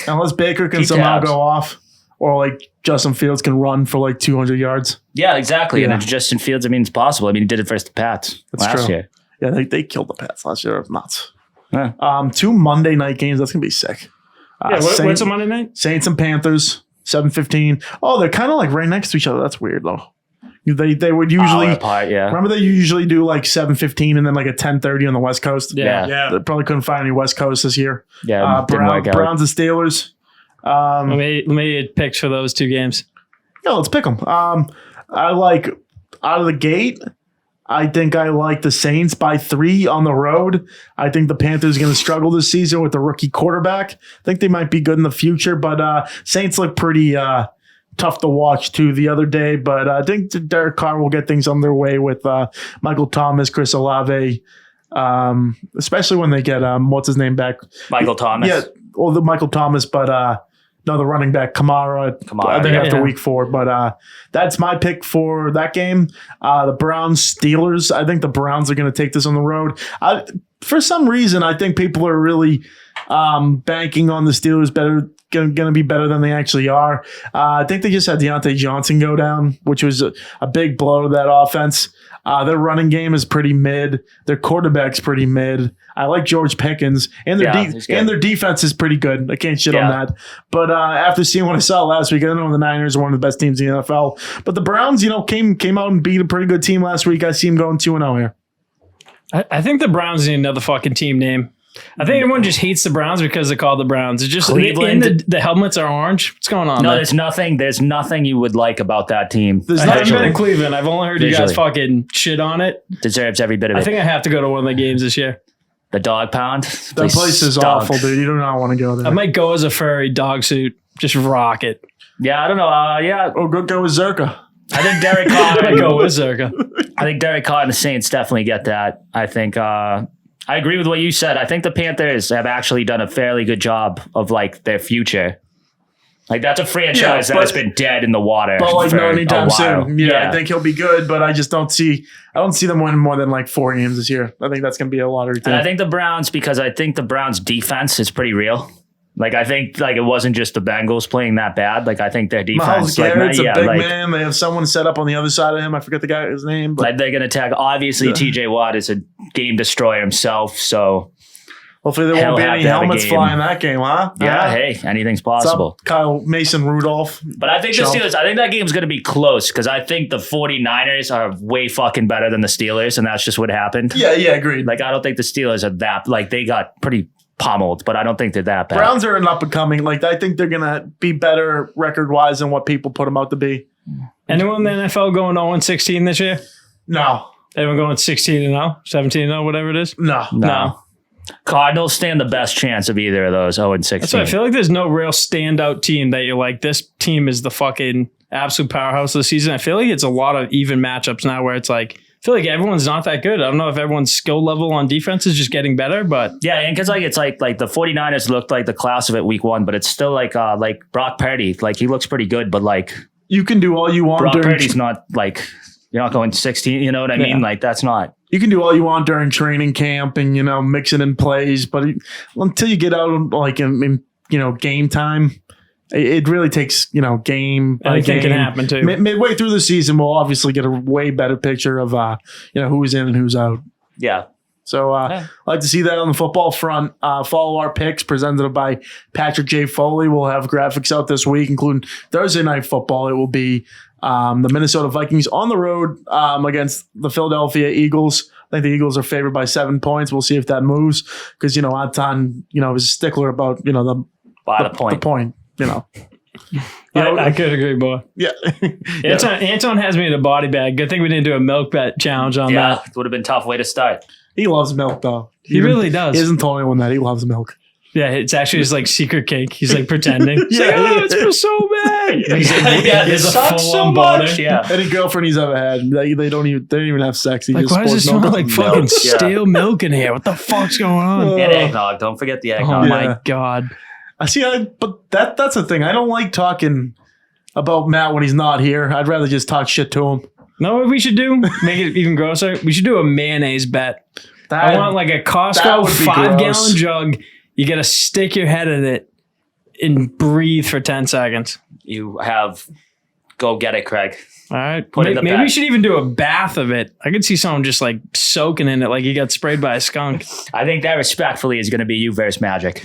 B: Unless Baker can
C: Keep
B: somehow
C: tabs.
B: go off or like Justin Fields can run for like 200 yards.
C: yeah, exactly.
B: Yeah.
C: And if Justin Fields, it's possible. He did it versus the Pats last
B: true.
C: year.
B: Yeah, they killed the Pats last year. It was nuts.
C: Yeah.
B: 2 Monday night games. That's going to be sick.
D: What's a Monday night?
B: Saints and Panthers, 7:15. Oh, they're kind of like right next to each other. That's weird though. They would usually
C: apart, yeah.
B: remember they usually do like 7:15 and then like a 10:30 on the West Coast.
C: Yeah.
B: They probably couldn't find any West Coast this year.
C: Yeah, didn't work out.
B: Browns and Steelers.
D: Let me get picks for those 2 games.
B: Yeah, let's pick them. I like out of the gate. I think I like the Saints by 3 on the road. I think the Panthers are going to struggle this season with the rookie quarterback. I think they might be good in the future, but Saints look pretty tough to watch too the other day. But I think Derek Carr will get things on their way with Michael Thomas, Chris Olave, especially when they get what's his name back?
C: Michael Thomas.
B: Yeah, well, the Michael Thomas, but no, the running back Kamara. I think after week 4, but that's my pick for that game. The Browns Steelers. I think the Browns are going to take this on the road. For some reason, I think people are really banking on the Steelers going to be better than they actually are. I think they just had Deontay Johnson go down, which was a big blow to that offense. Their running game is pretty mid. Their quarterback's pretty mid. I like George Pickens, and their defense is pretty good. I can't shit on that. But after seeing what I saw last week, I know the Niners are one of the best teams in the NFL. But the Browns, came out and beat a pretty good team last week. I see them going 2-0 here.
D: I think the Browns need another fucking team name. I think everyone just hates the Browns because they're called the Browns. It's just
C: Cleveland.
D: the helmets are orange. What's going on?
C: No,
D: there?
C: there's nothing you would like about that team.
B: There's
D: I haven't
B: nothing.
D: been in Cleveland. I've only heard you guys fucking shit on it.
C: Deserves every bit of
D: I
C: it.
D: think I have to go to one of the games this year.
C: The dog pound.
B: That place is
C: stunk.
B: awful, dude. You do not want to go there.
D: I might go as a furry dog suit. Just rock it.
C: Yeah, I don't know. Yeah,
B: Oh, go with Zerka.
C: I think Derek
D: I might go
C: Carr.
D: with Zerka.
C: I think Derek Carr and the Saints definitely get that. I think I agree with what you said. I think the Panthers have actually done a fairly good job of like their future. Like that's a franchise that has been dead in the water.
B: But like
C: for
B: no anytime
C: a while.
B: soon. Yeah, I think he'll be good, but I just don't see them winning more than like 4 games this year. I think that's gonna be a lottery team.
C: And I think the Browns, because I think the Browns defense is pretty real. Like I think like it wasn't just the Bengals playing that bad. Like I think their
B: Miles
C: defense,
B: Garrett's a big
C: like
B: man. They have someone set up on the other side of him. I forget the guy's name, but
C: like they're gonna attack. Obviously, TJ Watt is a game destroyer himself. So
B: hopefully there
C: He'll
B: won't be
C: have
B: any
C: to have a
B: helmets
C: game.
B: flying that game, huh?
C: yeah, hey, anything's
B: What's
C: possible.
B: up, Kyle Mason Rudolph.
C: But I think the Steelers, I think that game's going to be close because I think the 49ers are way fucking better than the Steelers, and that's just what happened.
B: Yeah, agreed.
C: Like, I don't think the Steelers are that, like, they got pretty pummeled, but I don't think they're that bad.
B: Browns are an up and coming. Like I think they're gonna be better record wise than what people put them out to be.
D: Anyone in the NFL going 0-16 this year?
B: No.
D: Anyone going 16-0, 17-0, whatever it is?
B: No.
C: Cardinals stand the best chance of either of those 0-16.
D: That's why I feel like there's no real standout team that you're like, this team is the fucking absolute powerhouse of the season. I feel like it's a lot of even matchups now where it's like, I feel like everyone's not that good. I don't know if everyone's skill level on defense is just getting better, but
C: yeah, and because like it's like the 49ers looked like the class of it week 1, but it's still like Brock Purdy, like he looks pretty good, but like
B: You can do all you want
C: Brock
B: during
C: Purdy's not like, you're not going 16, you know what I mean? Like that's not.
B: you can do all you want during training camp and mixing in plays, but until you get out like in game time, It really takes, game by
D: Anything
B: game.
D: can happen too.
B: Midway through the season, we'll obviously get a way better picture of, who's in and who's out.
C: Yeah.
B: So I'd like to see that on the football front. Follow our picks presented by Patrick J. Foley. We'll have graphics out this week, including Thursday Night Football. It will be the Minnesota Vikings on the road against the Philadelphia Eagles. I think the Eagles are favored by 7 points. We'll see if that moves because, Anton, is a stickler about, the point.
D: I could agree more.
B: Yeah.
D: Anton has me in a body bag. Good thing we didn't do a milk bet challenge on that.
C: It would have been a tough way to start.
B: He loves milk, though.
D: He really does.
B: He hasn't told anyone that he loves milk.
D: Yeah, it's actually his secret cake. He's pretending. He's it's so bad.
C: It sucks so much. Yeah.
B: Any girlfriend he's ever had, they don't even have sex. He just
D: why does it smell
B: milk.
D: like fucking stale milk in here? What the fuck's going on?
C: And eggnog. Don't forget the eggnog.
D: Oh my God.
B: But that's the thing. I don't like talking about Matt when he's not here. I'd rather just talk shit to him.
D: Know what we should do? Make it even grosser. We should do a mayonnaise bet. I want a Costco 5-gallon jug. You got to stick your head in it and breathe for 10 seconds.
C: Go get it, Craig.
D: All right.
C: Maybe
D: we should even do a bath of it. I could see someone just soaking in it like he got sprayed by a skunk.
C: I think that respectfully is going to be you versus Magic.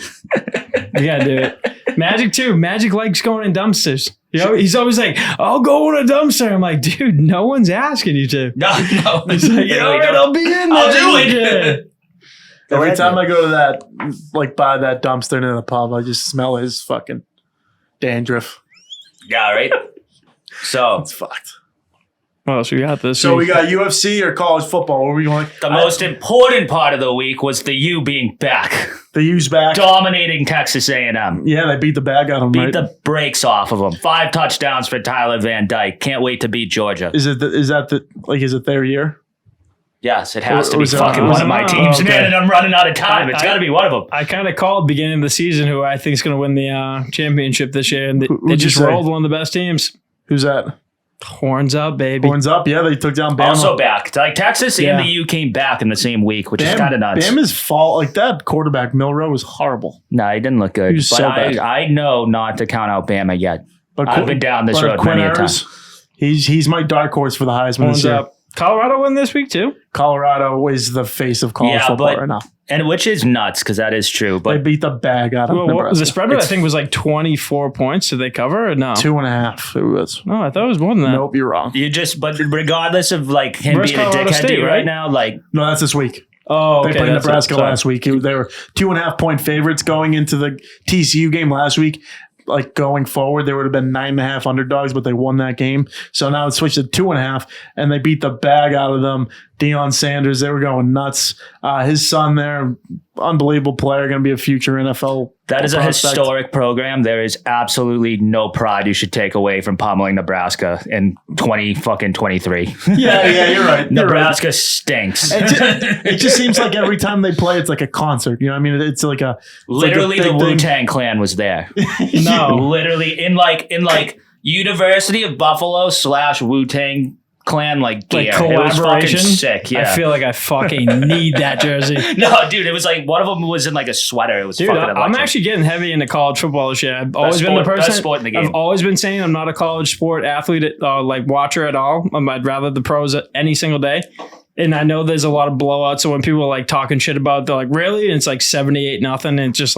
D: You got to do it. Magic too. Magic likes going in dumpsters. He's always like, I'll go in a dumpster. I'm like, dude, no one's asking you to.
C: No.
D: He's like, all right, I'll be in there.
C: I'll do it.
B: Every time I go to that, by that dumpster in the pub, I just smell his fucking dandruff.
C: Yeah, right? So
B: it's fucked.
D: What else we got this
B: So
D: week?
B: we got UFC or college football. What were we going?
C: The most important part of the week was the U being back.
B: The U's back.
C: Dominating Texas A&M.
B: Yeah, they beat the bag out of them.
C: Beat the brakes off of them. 5 touchdowns for Tyler Van Dyke. Can't wait to beat Georgia.
B: Is it their year?
C: Yes, it has to be
B: Was it-
C: fucking
B: was
C: one of
B: it-
C: my teams,
B: okay.
C: man, and I'm running out of time. It's got to be one of them.
D: I kind of called beginning of the season who I think is going to win the championship this year, and they
B: Who'd
D: just
B: you say?
D: rolled one of the best teams.
B: Who's that?
D: Horns up, baby.
B: Horns up. Yeah, they took down Bama.
C: Also back. Texas and the U came back in the same week, which is kind of nuts.
B: Bama's fault. That quarterback, Milrow, was horrible.
C: No, he didn't look good.
B: He was
C: But
B: so bad.
C: I know not to count out Bama yet.
B: But
C: I've been down this road
B: Quinn
C: many a time.
B: Ayers, He's my dark horse for the Heisman
D: Horns
B: this year.
D: up. Colorado win this week too.
B: Colorado is the face of college football right now.
C: And which is nuts because that is true.
B: They
C: But
B: beat the bag out of Nebraska.
D: The spread, I think, was 24 points. Did they cover or no?
B: 2.5. It was.
D: No, I thought it was more than that.
B: Nope, you're wrong.
C: but regardless of him
D: Where's
C: being a
D: Colorado
C: dickhead
D: State,
C: dude
D: right?
C: right now,
B: No, that's this week.
D: Oh, okay.
B: They played
D: that's
B: Nebraska
D: it. Sorry.
B: last week. They were 2.5 point favorites going into the TCU game last week. Going forward, they would have been 9.5 underdogs, but they won that game. So now it's switched to 2.5, and they beat the bag out of them. Deion Sanders, they were going nuts. His son there, unbelievable player, going to be a future NFL.
C: that is a
B: prospect.
C: historic program. There is absolutely no pride you should take away from pummeling Nebraska in 2023.
B: Yeah, you're right.
C: Nebraska stinks.
B: It just seems like every time they play, it's like a concert. You know what I mean? It's like a
C: Literally,
B: it's like a
C: the
B: big thing.
C: Wu-Tang Clan was there.
D: No.
C: Literally, in University of Buffalo / Wu-Tang Clan gear. It was fucking
D: collaboration.
C: sick. Yeah.
D: I feel like I fucking need that jersey.
C: No, dude, it was one of them was in a sweater. It was
D: Dude,
C: fucking
D: I'm
C: electric.
D: actually getting heavy into college football this year. I've always been the
C: best
D: person.
C: sport in the game.
D: I've always been saying I'm not a college sport athlete, watcher at all. I'd rather the pros any single day. And I know there's a lot of blowouts. So when people are talking shit about it, they're like, really? And it's 78-0. And it's just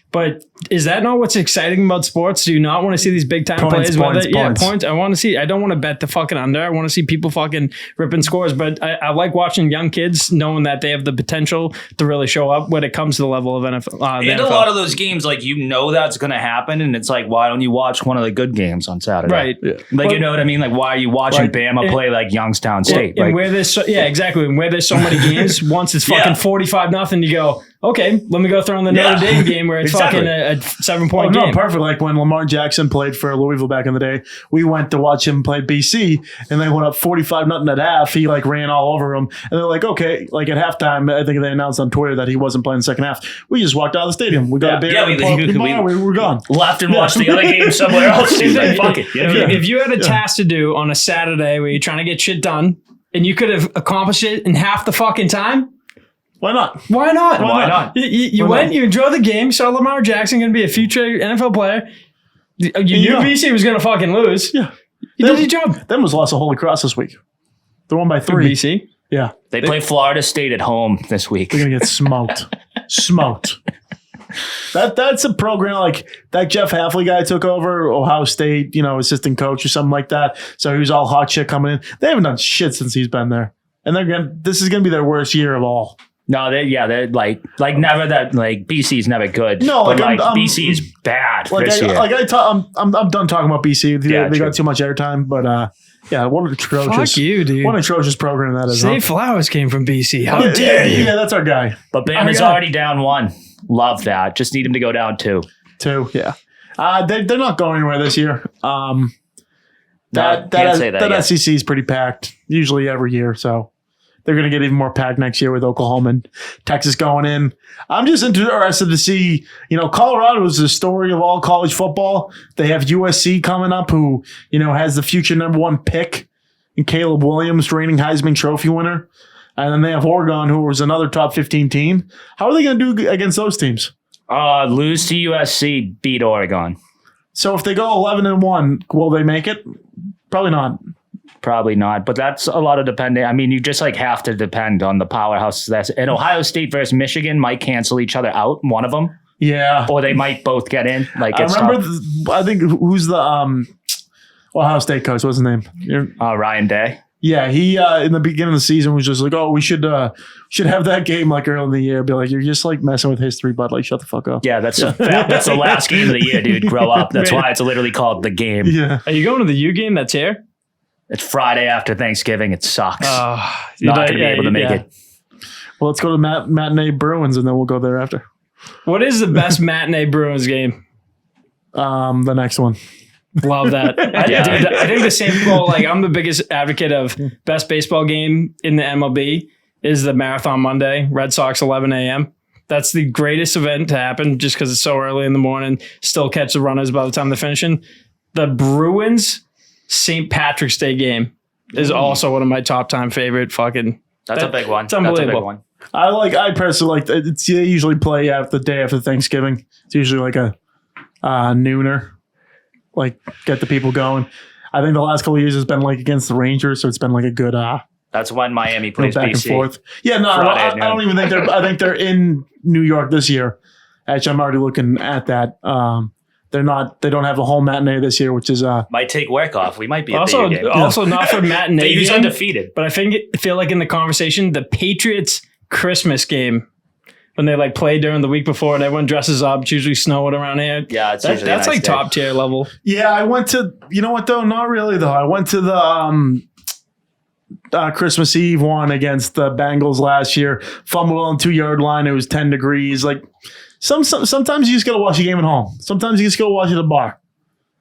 D: but is that not what's exciting about sports? Do you not want to see these big time
B: Points,
D: plays?
B: points.
D: Yeah, points. I want to see. I don't want to bet the fucking under. I want to see people fucking ripping scores. But I like watching young kids knowing that they have the potential to really show up when it comes to the level of NFL.
C: And a lot of those games, that's going to happen. And it's why don't you watch one of the good games on Saturday?
D: Right.
B: Yeah.
C: You know what I mean? Why are you watching Bama play Youngstown State?
D: And where there's exactly. And where there's so many games, once it's fucking 45-0, you go, okay, let me go throw in the Notre Dame game where it's fucking a 7-point game.
B: No, perfect. Like when Lamar Jackson played for Louisville back in the day, we went to watch him play BC, and they went up 45-0 at half. He ran all over him, and they're like, okay, at halftime, I think they announced on Twitter that he wasn't playing the second half. We just walked out of the stadium. We got a beer. We were gone.
C: Left and watched the other game somewhere else. Fuck it.
D: If you had a task to do on a Saturday where you're trying to get shit done, and you could have accomplished it in half the fucking time,
B: why not?
D: why not?
C: Why not?
D: You went, you enjoyed the game, saw Lamar Jackson going to be a future NFL player. You knew BC was going to fucking lose.
B: Yeah.
D: You did your job.
B: Them was lost to Holy Cross this week. They won by 3.
D: BC?
B: Yeah.
C: They play Florida State at home this week.
B: They're going to get smoked. Smoked. That's a program like that Jeff Halfley guy took over, Ohio State, assistant coach or something like that. So he was all hot shit coming in. They haven't done shit since he's been there. And this is going to be their worst year of all.
C: No, they're like never that, like BC's never good.
B: No,
C: but
B: I'm
C: BC is bad this year.
B: I'm done talking about BC. They
C: true.
B: got too much airtime, but what an atrocious.
D: Fuck you, dude.
B: What an atrocious program that is.
D: Zay Flowers came from BC. How dare you?
B: Yeah, that's our guy.
C: But Bama's already down 1. Love that. Just need him to go down 2.
B: 2, yeah. They're not going anywhere this year.
C: Can't say that yet.
B: SEC is pretty packed, usually every year, so they're going to get even more packed next year with Oklahoma and Texas going in. I'm just interested to see, Colorado is the story of all college football. They have USC coming up who, has the future number 1 pick in Caleb Williams, reigning Heisman Trophy winner. And then they have Oregon, who was another top 15 team. How are they going to do against those teams?
C: Lose to USC, beat Oregon.
B: So if they go 11-1, will they make it? Probably not.
C: Probably not, but that's a lot of depending. I mean, you just have to depend on the powerhouses. And Ohio State versus Michigan might cancel each other out, one of them.
B: Yeah.
C: Or they might both get in.
B: I remember, I think, who's the Ohio State coach? What's his name?
C: Ryan Day.
B: Yeah, he in the beginning of the season was just like, "Oh, we should have that game early in the year." Be like, "You're just messing with history, bud. Shut the fuck up."
C: Yeah, that's the last game of the year, dude. Grow up. That's why it's literally called the game.
B: Yeah.
D: Are you going to the U game that's here?
C: It's Friday after Thanksgiving. It sucks. Not going to be able to make it.
B: Well, let's go to matinee Bruins, and then we'll go there after.
D: What is the best matinee Bruins game?
B: The next one.
D: Love that. I think the same goal. I'm the biggest advocate of best baseball game in the MLB is the Marathon Monday, Red Sox 11 a.m. That's the greatest event to happen just because it's so early in the morning. Still catch the runners by the time they're finishing. The Bruins St. Patrick's Day game is also one of my top time favorite fucking.
C: That's a big one.
D: It's unbelievable.
C: That's a big one.
B: I personally like it. They usually play the day after Thanksgiving. It's usually a nooner. Get the people going. I think the last couple of years has been against the Rangers, so it's been a good
C: that's when Miami plays
B: back
C: BC.
B: and forth. Yeah, no, I don't even think I think they're in New York this year. Actually, I'm already looking at that. They're not. They don't have a home matinee this year, which is
C: might take work off. We might be
D: also not for matinee.
C: He's undefeated,
D: but I feel like in the conversation, the Patriots Christmas game. When they play during the week before and everyone dresses up, it's usually snowing around here.
C: Yeah,
D: that's
C: nice
D: top tier level.
B: Yeah, I went to, you know what though? Not really though. I went to the Christmas Eve one against the Bengals last year. Fumbled on the 2-yard line. It was 10 degrees. Sometimes you just gotta watch a game at home. Sometimes you just go watch it at a bar.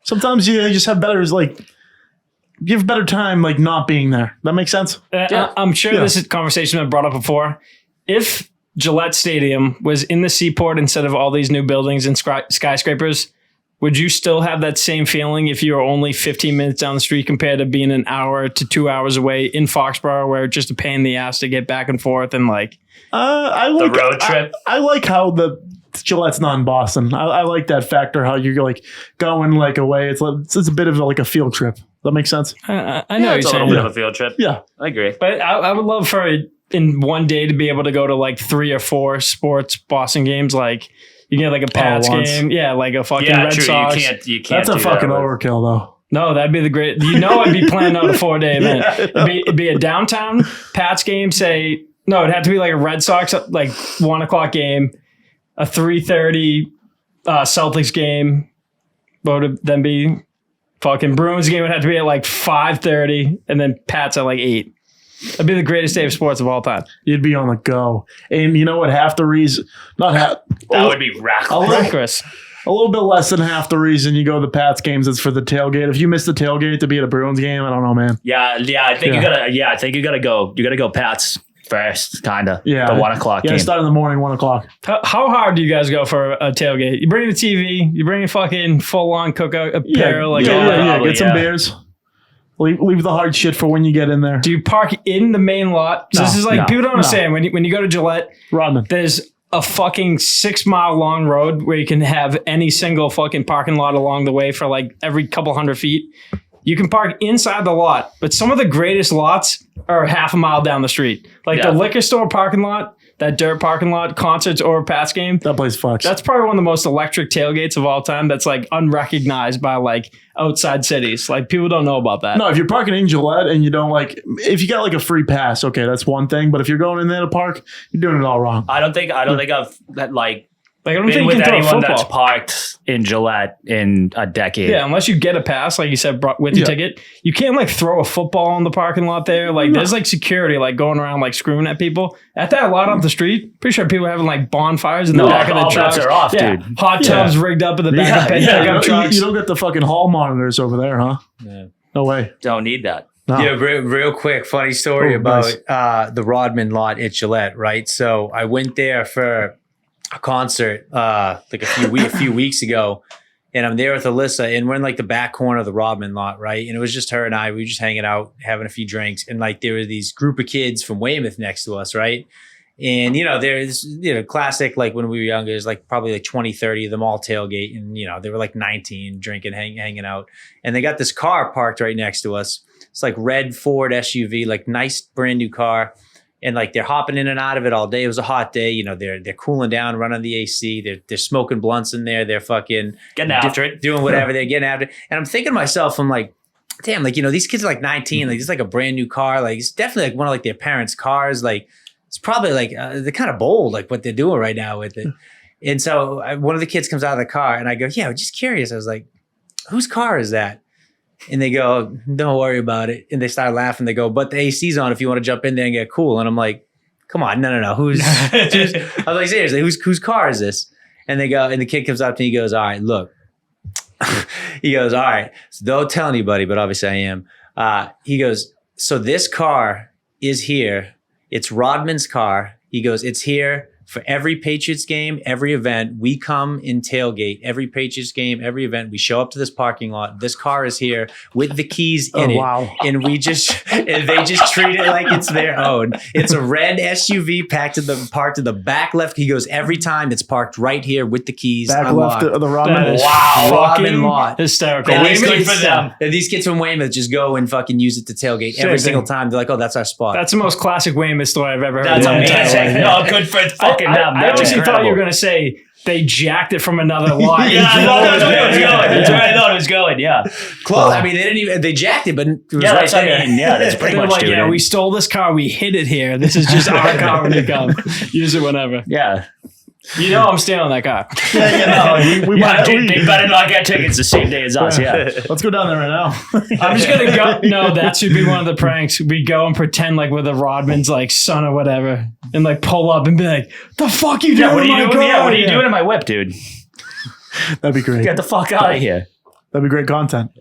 B: Sometimes you just have better you have better time not being there. That makes sense.
D: I'm sure this conversation has been brought up before. If Gillette Stadium was in the seaport instead of all these new buildings and skyscrapers, would you still have that same feeling if you were only 15 minutes down the street compared to being an hour to 2 hours away in Foxborough where it's just a pain in the ass to get back and forth and
B: I like
C: the road trip?
B: I like how the Gillette's not in Boston. I like that factor, how you're going away. It's a bit of a field trip. That makes sense?
D: I know
C: it's a little bit of a field trip.
B: Yeah.
C: I agree.
D: But I would love for in one day to be able to go to 3 or 4 sports Boston games. You get a Pats game. Yeah, a fucking Red Sox.
C: You can't.
B: That's a fucking overkill though.
D: No, that'd be the great. I'd be planning out a 4-day event. It'd be a downtown Pats game. It'd have to be a Red Sox 1 o'clock game, a 3:30 Celtics game. What would then be fucking Bruins game would have to be at 5:30, and then Pats at 8. That'd be the greatest day of sports of all time.
B: You'd be on the go. And you know what? Half the reason, that
C: would be
D: reckless.
B: A little bit less than half the reason you go to the Pats games is for the tailgate. If you miss the tailgate to be at a Bruins game, I don't know, man.
C: Yeah. I think you gotta go. You gotta go Pats first, kinda.
B: Yeah.
C: The 1 o'clock game.
B: Yeah, start in the morning, 1 o'clock.
D: How hard do you guys go for a tailgate? You bring the TV, you bring a fucking full on cookout apparel,
B: get some beers. Leave the hard shit for when you get in there.
D: Do you park in the main lot? So this is people don't understand when you go to Gillette.
B: Rodman.
D: There's a fucking 6 mile long road where you can have any single fucking parking lot along the way for like every couple hundred feet. You can park inside the lot, but some of the greatest lots are half a mile down the street. Like the liquor store parking lot, that dirt parking lot, concerts or a Pats game.
B: That place fucks.
D: That's probably one of the most electric tailgates of all time. That's like unrecognized by like outside cities. Like people don't know about that.
B: No, if you're parking in Gillette and you don't like, if you got like a free pass, okay, that's one thing. But if you're going in there to park, you're doing it all wrong.
C: I don't think I've like
D: I don't
C: been
D: think you
C: with
D: can throw a
C: anyone that's
D: football.
C: parked in Gillette in a decade.
D: Yeah, unless you get a pass, like you said, with your ticket, you can't like throw a football in the parking lot there. Like there's like security like going around like screaming at people. At that lot up the street, pretty sure people are having like bonfires in the back of the trucks.
C: Are off, dude.
D: Hot tubs rigged up in the back of pickup trucks.
B: You don't get the fucking hall monitors over there, huh?
E: Yeah.
B: No way.
C: Don't need that.
B: No.
E: Yeah, real quick, funny story about the Rodman lot at Gillette, right? So I went there for a concert like a few weeks ago, and I'm there with Alyssa, and we're in like the back corner of the Rodman lot, right? And it was just her and I. We were just hanging out, having a few drinks, and like there were these group of kids from Weymouth next to us, right? And, there's, classic, like when we were younger, there's like probably like 20, 30 of them all tailgate. And, they were like 19 drinking, hanging out. And they got this car parked right next to us. It's like red Ford SUV, like nice brand new car. And like they're hopping in and out of it all day. It was a hot day. They're cooling down, running the AC. They're smoking blunts in there. They're fucking
C: Getting after it.
E: Doing whatever. They're getting after it. And I'm thinking to myself, I'm like, damn, like, these kids are like 19. Like, it's like a brand new car. Like, it's definitely like one of like their parents' cars. Like, it's probably like they're kind of bold, like what they're doing right now with it. And so one of the kids comes out of the car and I go, yeah, I'm just curious. I was like, whose car is that? And they go, don't worry about it. And they start laughing. They go, but the AC's on if you want to jump in there and get cool. And I'm like, come on, no. Who's I was like, seriously, whose car is this? And they go, and the kid comes up to me, he goes, all right, look. He goes, all right, so don't tell anybody, but obviously I am. He goes, so this car is here. It's Rodman's car. He goes, it's here for every Patriots game, every event. We come in tailgate, every Patriots game, every event. We show up to this parking lot. This car is here with the keys in it.
B: Wow.
E: And they just treat it like it's their own. It's a red SUV parked in the back left. He goes, every time it's parked right here with the keys.
B: Back
E: unlocked.
B: left of the Rodman.
D: That is
E: Rodman lot.
D: hysterical.
E: And
D: These
E: these kids from Weymouth just go and fucking use it to tailgate
D: Same
E: every
D: thing.
E: single time. They're like, oh, that's our spot.
D: That's the most classic Weymouth story I've ever heard.
C: That's
D: in my entire
C: amazing.
D: life.
C: No, good for fucking them.
D: I
C: That's
D: honestly thought you were
C: incredible.
D: going to say they jacked it from another lot.
C: Yeah, that's where it was going. That's where I thought it was going. Yeah.
E: Close. I mean, they jacked it, but it was
C: Yeah,
E: right
C: that's what I
E: there.
C: mean. Yeah, that's pretty
D: They're
C: much
D: like,
C: doing
D: yeah,
C: it.
D: we stole this car. We hid it here. This is just our car when you come. Use it whenever.
C: Yeah.
D: I'm stealing that car.
B: We
C: Yeah,
B: might,
C: dude, they better not get tickets the same day as us. Yeah.
B: let's go down there right now.
D: I'm just going to go. No, that should be one of the pranks. We go and pretend like we're the Rodman's like son or whatever and like pull up and be like, the fuck you doing
C: Yeah, what are
D: in
C: you
D: my
C: doing?
D: car?
C: Yeah, what are you doing in my whip, dude?
B: That'd be great.
C: Get the fuck out of here.
B: That'd be great content.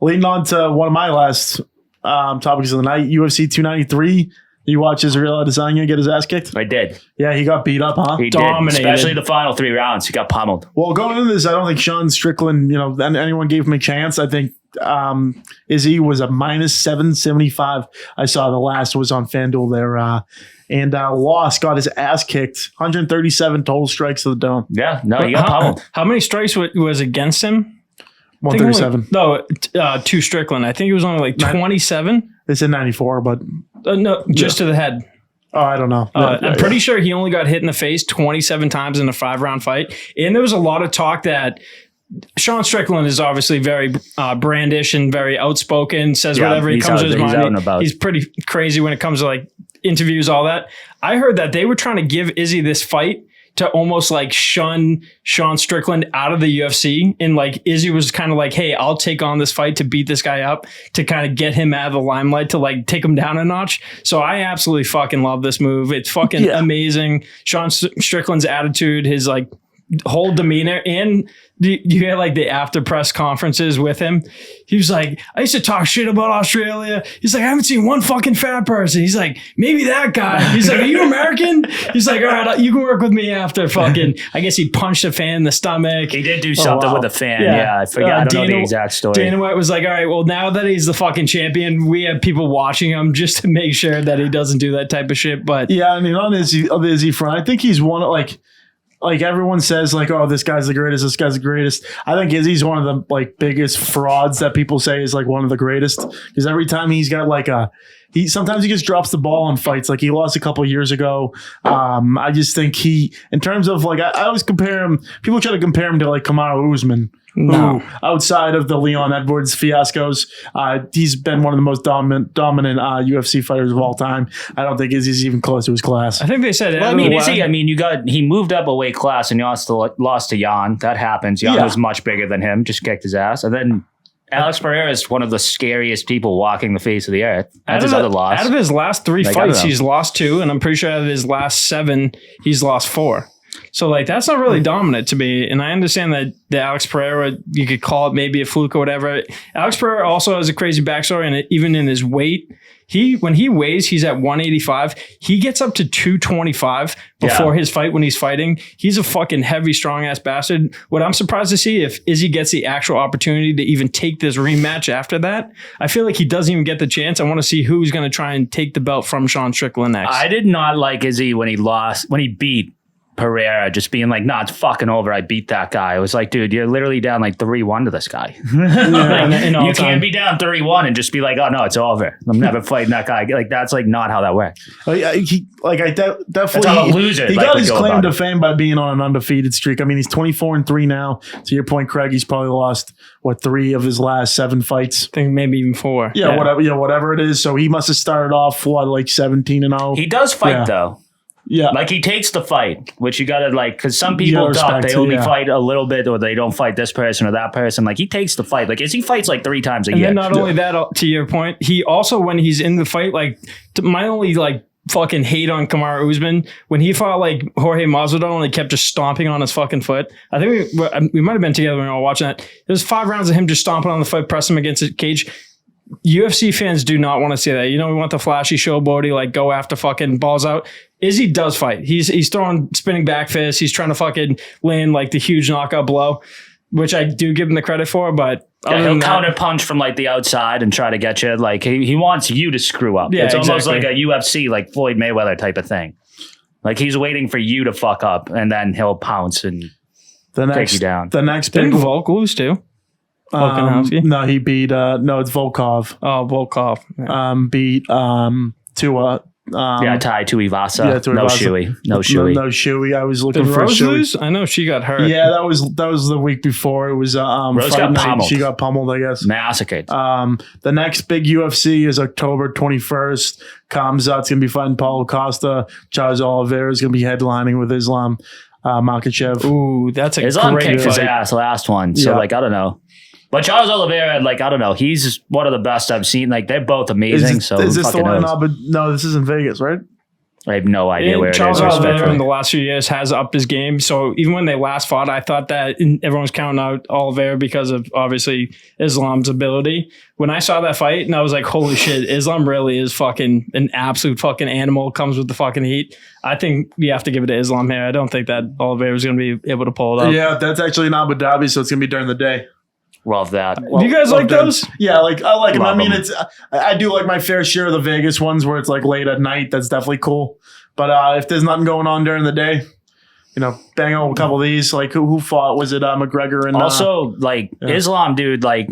B: Leading on to one of my last topics of the night, UFC 293. You watch Israel Adesanya get his ass kicked?
C: I did.
B: Yeah, he got beat up, huh?
C: He
D: Dominated.
C: did. Especially the final 3 rounds. He got pummeled.
B: Well, going into this, I don't think Sean Strickland, anyone gave him a chance. I think Izzy was a minus 775. I saw the last was on FanDuel there. And lost, got his ass kicked. 137 total strikes to the dome.
C: Yeah. No, he got pummeled.
D: How many strikes was against him?
B: 137.
D: 2 Strickland. I think it was only like 27.
B: They said 94, but
D: No, just to the head.
B: I don't know.
D: I'm pretty sure he only got hit in the face 27 times in a 5-round fight. And there was a lot of talk that Sean Strickland is obviously very brandish and very outspoken, says whatever he comes to his mind.
C: out and about.
D: He's pretty crazy when it comes to like interviews, all that. I heard that they were trying to give Izzy this fight to almost like shun Sean Strickland out of the UFC. And like Izzy was kind of like, hey, I'll take on this fight to beat this guy up, to kind of get him out of the limelight, to like take him down a notch. So I absolutely fucking love this move. It's fucking amazing. Sean Strickland's attitude, his like whole demeanor, and you hear like the after press conferences with him. He was like, I used to talk shit about Australia. He's like, I haven't seen one fucking fat person. He's like, maybe that guy. He's like, are you American? He's like, all right, you can work with me after fucking. I guess he punched a fan in the stomach.
C: He did do something with a fan. Yeah, I forgot. I don't know the exact story.
D: Dana White was like, all right, well, now that he's the fucking champion, we have people watching him just to make sure that he doesn't do that type of shit. But
B: yeah, I mean, on the Izzy front, I think he's one of like everyone says, like, oh, this guy's the greatest. This guy's the greatest. I think Izzy's one of the like biggest frauds that people say is like one of the greatest, because every time he's got like sometimes he just drops the ball in fights. Like he lost a couple of years ago. I just think in terms of like, I always compare him. People try to compare him to like Kamaru Usman.
D: No.
B: Who, outside of the Leon Edwards fiascos, he's been one of the most dominant UFC fighters of all time. I don't think Izzy's even close to his class.
D: I think they said.
C: Well, I mean, Izzy. I mean, he moved up a weight class and he lost to Jan. That happens. Jan was much bigger than him. Just kicked his ass, and then Alex Pereira is one of the scariest people walking the face of the earth. That's his other loss.
D: Out of his last 3 fights, he's lost 2, and I'm pretty sure out of his last 7, he's lost 4. So, like, that's not really dominant to me. And I understand that the Alex Pereira, you could call it maybe a fluke or whatever. Alex Pereira also has a crazy backstory, and even in his weight, when he weighs, he's at 185. He gets up to 225 before his fight when he's fighting. He's a fucking heavy, strong-ass bastard. What I'm surprised to see, if Izzy gets the actual opportunity to even take this rematch after that, I feel like he doesn't even get the chance. I want to see who's going to try and take the belt from Sean Strickland next.
C: I did not like Izzy when he beat Pereira, just being like, nah, it's fucking over. I beat that guy. I was like, dude, you're literally down like 3-1 to this guy. You can't be down 3-1 and just be like, oh no, it's over. I'm never fighting that guy. Like, that's like not how that works.
B: Definitely.
C: That's how a loser.
B: He got his claim to fame by being on an undefeated streak. I mean, he's 24-3 now. To your point, Craig, he's probably lost 3 of his last 7 fights.
D: I think maybe even 4.
B: Yeah, whatever it is. So he must have started off like 17-0.
C: He does fight though.
B: Yeah.
C: Like he takes the fight, which you got to like, because some people thought they only fight a little bit or they don't fight this person or that person. Like he takes the fight. Like he fights like 3 times a year.
D: And then not only that, to your point, he also, when he's in the fight, like my only like fucking hate on Kamaru Usman, when he fought like Jorge Masvidal and he kept just stomping on his fucking foot. I think we might have been together when we were watching that. There's 5 rounds of him just stomping on the foot, pressing him against the cage. UFC fans do not want to see that. You know, we want the flashy showboaty, like go after fucking balls out. Izzy does fight. He's throwing spinning back fists. He's trying to fucking land like the huge knockout blow, which I do give him the credit for. But
C: he'll counter punch from like the outside and try to get you. Like he wants you to screw up.
D: Yeah,
C: it's almost like a UFC, like Floyd Mayweather type of thing. Like he's waiting for you to fuck up and then he'll pounce and take you down.
B: The next big
D: didn't Volk lose too?
B: No, he beat it's Volkov.
D: Oh, Volkov.
B: Yeah. Beat Tua.
C: Tai Tuivasa.
B: Yeah,
C: No Shuey. No
B: Shuey. I was looking
D: Did
B: for
D: Rose
B: Shuey.
D: lose? I know she got hurt.
B: Yeah, that was the week before. It was
C: Rose
B: fight
C: got
B: night.
C: pummeled.
B: She got pummeled, I guess.
C: Massacred.
B: The next big UFC is October 21st. Khamzat's gonna be fighting Paulo Costa. Charles Oliveira is gonna be headlining with Islam Makhachev.
D: Ooh, that's a
C: Islam
D: great
C: kicked
D: fight.
C: his ass last one. So I don't know. But Charles Oliveira, like, I don't know. He's one of the best I've seen. Like, they're both amazing.
B: Is
C: so
B: this the
C: fucking
B: one?
C: knows?
B: No, this is in Vegas, right?
C: I have no idea where
D: Charles
C: it is.
D: Oliveira in the last few years has upped his game. So even when they last fought, I thought that everyone was counting out Oliveira because of obviously Islam's ability. When I saw that fight, and I was like, holy shit, Islam really is fucking an absolute fucking animal, comes with the fucking heat. I think you have to give it to Islam here. I don't think that Oliveira is going to be able to pull it up.
B: Yeah, that's actually in Abu Dhabi, so it's going to be during the day.
C: Love that.
D: Do you guys like those?
B: Yeah, like I like them. I mean,
C: them.
B: I do like my fair share of the Vegas ones where it's like late at night. That's definitely cool. But if there's nothing going on during the day, bang out a couple of these. Like who fought? Was it McGregor and
C: also Islam, dude? Like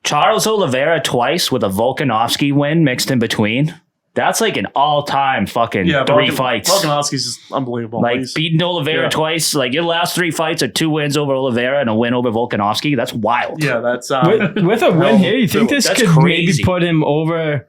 C: Charles Oliveira twice with a Volkanovski win mixed in between. That's like an all-time fucking 3 fights.
B: Volkanovski's just unbelievable.
C: Like beating Oliveira twice. Like your last 3 fights are 2 wins over Oliveira and a win over Volkanovski. That's wild.
B: Yeah, that's
D: with a win here. You think this could
C: crazy.
D: maybe put him over?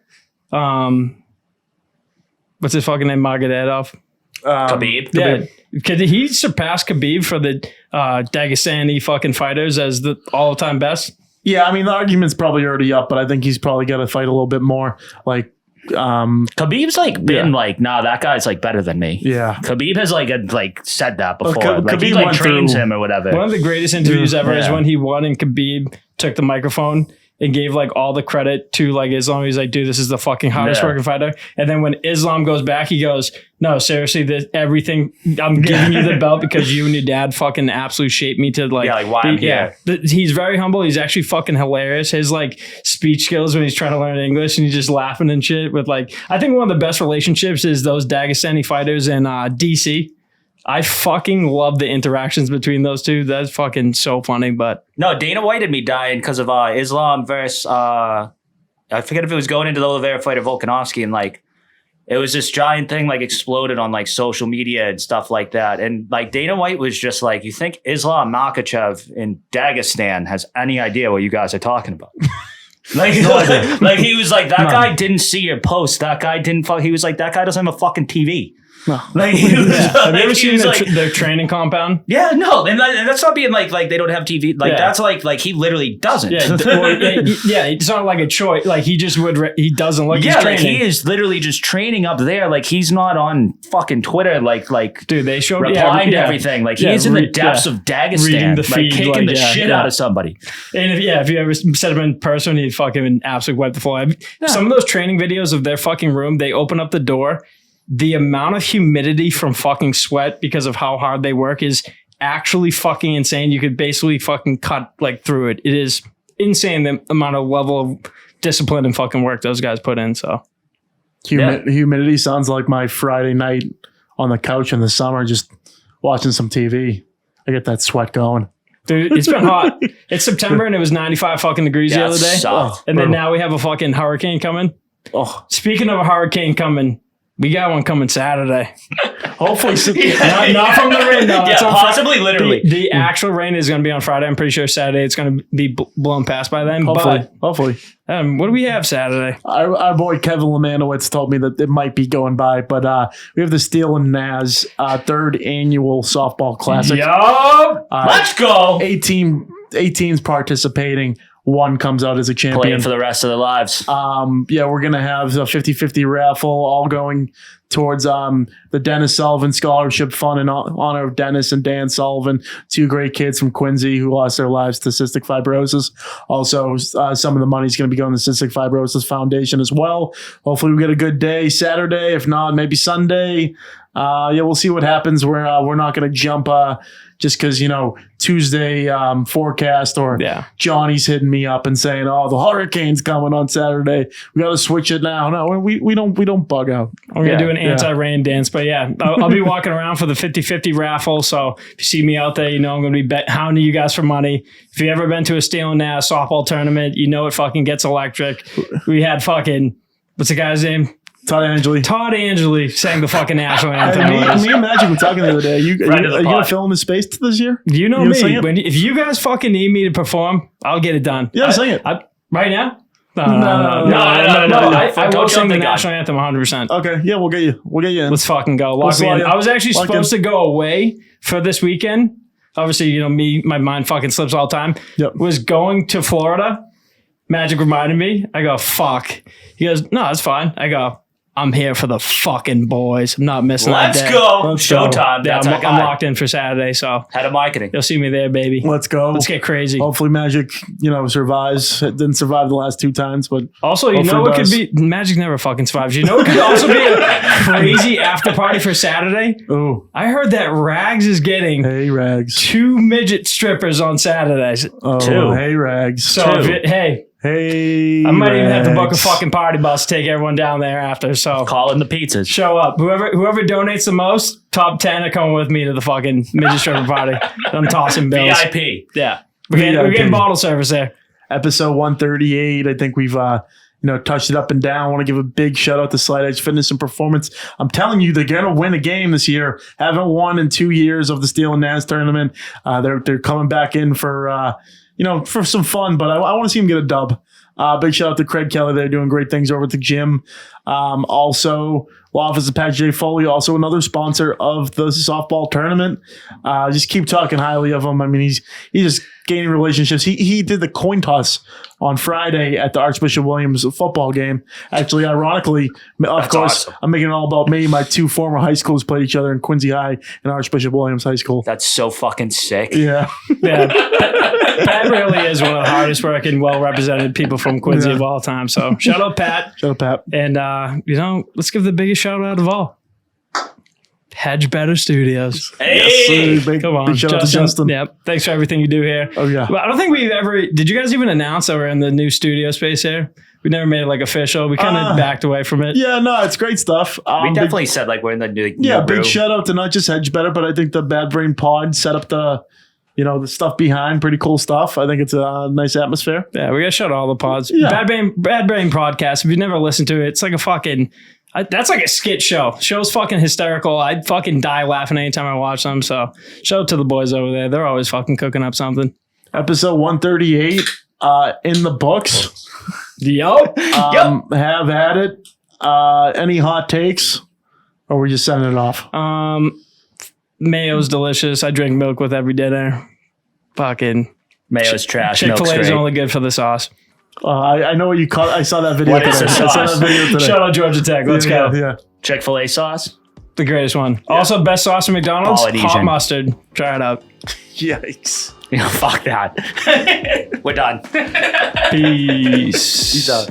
D: What's his fucking name? Magomedov.
C: Khabib.
D: Yeah. Could he surpass Khabib for the Dagestani fucking fighters as the all-time best?
B: Yeah, I mean the argument's probably already up, but I think he's probably got to fight a little bit more. Like
C: Khabib's like been like, nah, that guy's like better than me.
B: Yeah.
C: Khabib has like said that before.
B: Well,
C: like
B: Khabib
C: he like
B: went
C: trains
B: through-
C: him or whatever.
D: One of the greatest interviews ever is
C: Yeah.
D: when he won and Khabib took the microphone and gave like all the credit to like Islam. He's like, dude, this is the fucking hardest
C: Yeah.
D: working fighter. And then when Islam goes back, he goes, no, seriously, everything, I'm giving you the belt because you and your dad fucking absolutely shaped me to like,
C: Yeah, like, why I'm here.
D: He's very humble. He's actually fucking hilarious. His like speech skills when he's trying to learn English and he's just laughing and shit with like, I think one of the best relationships is those Dagestani fighters in DC. I fucking love the interactions between those two. That's fucking so funny. But
C: No, Dana White had me dying because of Islam versus I forget if it was going into the Oliveira fight or Volkanovski, and like it was this giant thing like exploded on like social media and stuff like that. And like Dana White was just like, you think Islam Makhachev in Dagestan has any idea what you guys are talking about? Like, like he was like, that guy didn't see your post. That guy didn't he was like, that guy doesn't have a fucking TV.
B: No.
C: Like, he was,
D: have you ever
C: he
D: seen
C: was like,
D: their training compound?
C: yeah, no, and that's not being like they don't have TV. Like
D: Yeah.
C: that's like he literally doesn't.
D: Yeah, it's not like a choice. Like he just he doesn't look.
C: Yeah,
D: he's
C: like
D: training.
C: he is literally just training up there. Like he's not on fucking Twitter. Like
D: Dude, they showed
C: replying to everything. Like he is in the depths of
D: reading
C: Dagestan,
D: the
C: like
D: feed,
C: kicking
D: like,
C: the
D: yeah,
C: shit
D: yeah.
C: out of somebody.
D: And if you ever set him in person, he'd fucking absolutely wipe the floor. Some of those training videos of their fucking room, they open up the door. The amount of humidity from fucking sweat because of how hard they work is actually fucking insane. You could basically fucking cut like through it. It is insane the amount of level of discipline and fucking work those guys put in. So
B: Humidity sounds like my Friday night on the couch in the summer, just watching some TV. I get that sweat going.
D: dude, it's been hot. It's September and it was 95 fucking degrees the
C: Yeah,
D: other
C: it
D: day.
C: sucked.
D: And then now we have a fucking hurricane coming.
B: Oh,
D: Speaking of a hurricane coming, we got one coming Saturday.
B: hopefully,
D: Not from the rain, no.
C: Yeah,
D: That's on
C: possibly, literally.
D: The actual rain is going to be on Friday. I'm pretty sure Saturday it's going to be blown past by then.
B: hopefully.
D: But what do we have Saturday?
B: Our boy Kevin Lemanowitz told me that it might be going by, but we have the Steele Nazz third annual softball classic.
D: Yup.
C: Let's go.
B: 18's participating. One comes out as a champion.
C: Playing for the rest of their lives.
B: Yeah, we're going to have a 50-50 raffle, all going towards the Dennis Sullivan Scholarship Fund in honor of Dennis and Dan Sullivan, two great kids from Quincy who lost their lives to cystic fibrosis. Also, some of the money is going to be going to the Cystic Fibrosis Foundation as well. Hopefully we get a good day Saturday. If not, maybe Sunday. Yeah, we'll see what happens. We're not going to jump just because, Tuesday forecast or Johnny's hitting me up and saying, oh, the hurricane's coming on Saturday. We got to switch it now. No, we don't bug out.
D: I'm going to do an anti-rain dance. But yeah, I'll be walking around for the 50-50 raffle. So if you see me out there, I'm going to be hounding you guys for money. If you've ever been to a Steele Nazz softball tournament, it fucking gets electric. We had fucking, what's the guy's name?
B: Todd
D: Angeli sang the fucking national anthem.
B: Me and Magic were talking the other day. Are you going to fill him his space this year?
D: You know me.
B: Sing it?
D: If you guys fucking need me to perform, I'll get it done.
B: Yeah, sing it.
D: Right now? No. I will sing the national anthem 100%.
B: Okay, yeah, we'll get you in.
D: Let's fucking go. Lock me in. I was actually supposed to go away for this weekend. Obviously, my mind fucking slips all the time.
B: Yep.
D: Was going to Florida. Magic reminded me. I go, fuck. He goes, no, it's fine. I go, I'm here for the fucking boys. I'm not missing that day.
C: Let's go. Showtime.
D: Yeah,
C: That's our guy.
D: I'm locked in for Saturday, so
C: Head of marketing.
D: you'll see me there, baby.
B: Let's go.
D: Let's get crazy.
B: Hopefully Magic, survives. It didn't survive the last two times, but
D: Also, what could be Magic never fucking survives. It could also be a crazy after party for Saturday.
B: oh,
D: I heard that Rags is getting
B: hey Rags.
D: 2 midget strippers on Saturdays.
B: Oh,
C: Two.
B: hey Rags.
D: So
B: hey,
D: I might even have to book a
B: Rags.
D: fucking party bus to take everyone down there after. So
C: Calling the pizzas.
D: show up. Whoever donates the most, top 10 are coming with me to the fucking midget stripper party. I'm tossing bills.
C: VIP.
D: Yeah. We're getting bottle service there.
B: Episode 138. I think we've touched it up and down. I want to give a big shout out to Slight Edge Fitness and Performance. I'm telling you, they're gonna win a game this year. Haven't won in 2 years of the Steele Nazz tournament. They're coming back in for for some fun, but I want to see them get a dub. Big shout out to Craig Kelly. They're doing great things over at the gym. Also, law office of Pat J. Foley, also another sponsor of the softball tournament. Just keep talking highly of him. I mean, he's just gaining relationships. He did the coin toss on Friday at the Archbishop Williams football game. Actually, ironically, of course, awesome. I'm making it all about me. My two former high schools played each other in Quincy High and Archbishop Williams High School.
C: That's so fucking sick.
B: Yeah.
D: Pat really is one of the hardest working, well-represented people from Quincy of all time. So shout out, Pat.
B: Shout out, Pat.
D: And, let's give the biggest shout out of all. Hedge Better Studios.
B: Hey!
D: Yes, come on,
B: big shout out to Justin.
D: Yep. Thanks for everything you do here.
B: Oh, yeah.
D: Well, I don't think we've ever... Did you guys even announce that we're in the new studio space here? We never made it like official. We kind of backed away from it.
B: Yeah, no, it's great stuff.
C: We definitely said like we're in the new
B: big
C: room.
B: shout out to not just Hedge Better, but I think the Bad Brain Pod set up the stuff behind. Pretty cool stuff. I think it's a nice atmosphere.
D: Yeah, we got to shout out all the pods.
B: Yeah.
D: Bad Brain Podcast. If you've never listened to it, it's like a fucking... that's like a skit show. Show's fucking hysterical. I'd fucking die laughing anytime I watch them. So shout out to the boys over there. They're always fucking cooking up something.
B: Episode 138 in the books.
D: Yup.
B: Have at it. Any hot takes? Or we just sending it off?
D: Mayo's delicious. I drink milk with every dinner. Fucking
C: Mayo's trash.
D: Chick-fil-A is only good for the sauce.
B: I know what you call. I saw that video
C: What
B: today.
C: is the
B: I saw
C: sauce?
B: that video today.
D: Shout out Georgia Tech. Let's go.
B: Yeah.
C: Chick-fil-A sauce.
D: The greatest one. Yeah. Also, best sauce from McDonald's.
C: Polynesian.
D: Hot mustard. Try it out.
B: Yikes.
C: Fuck that. We're done.
D: Peace.
B: Peace out.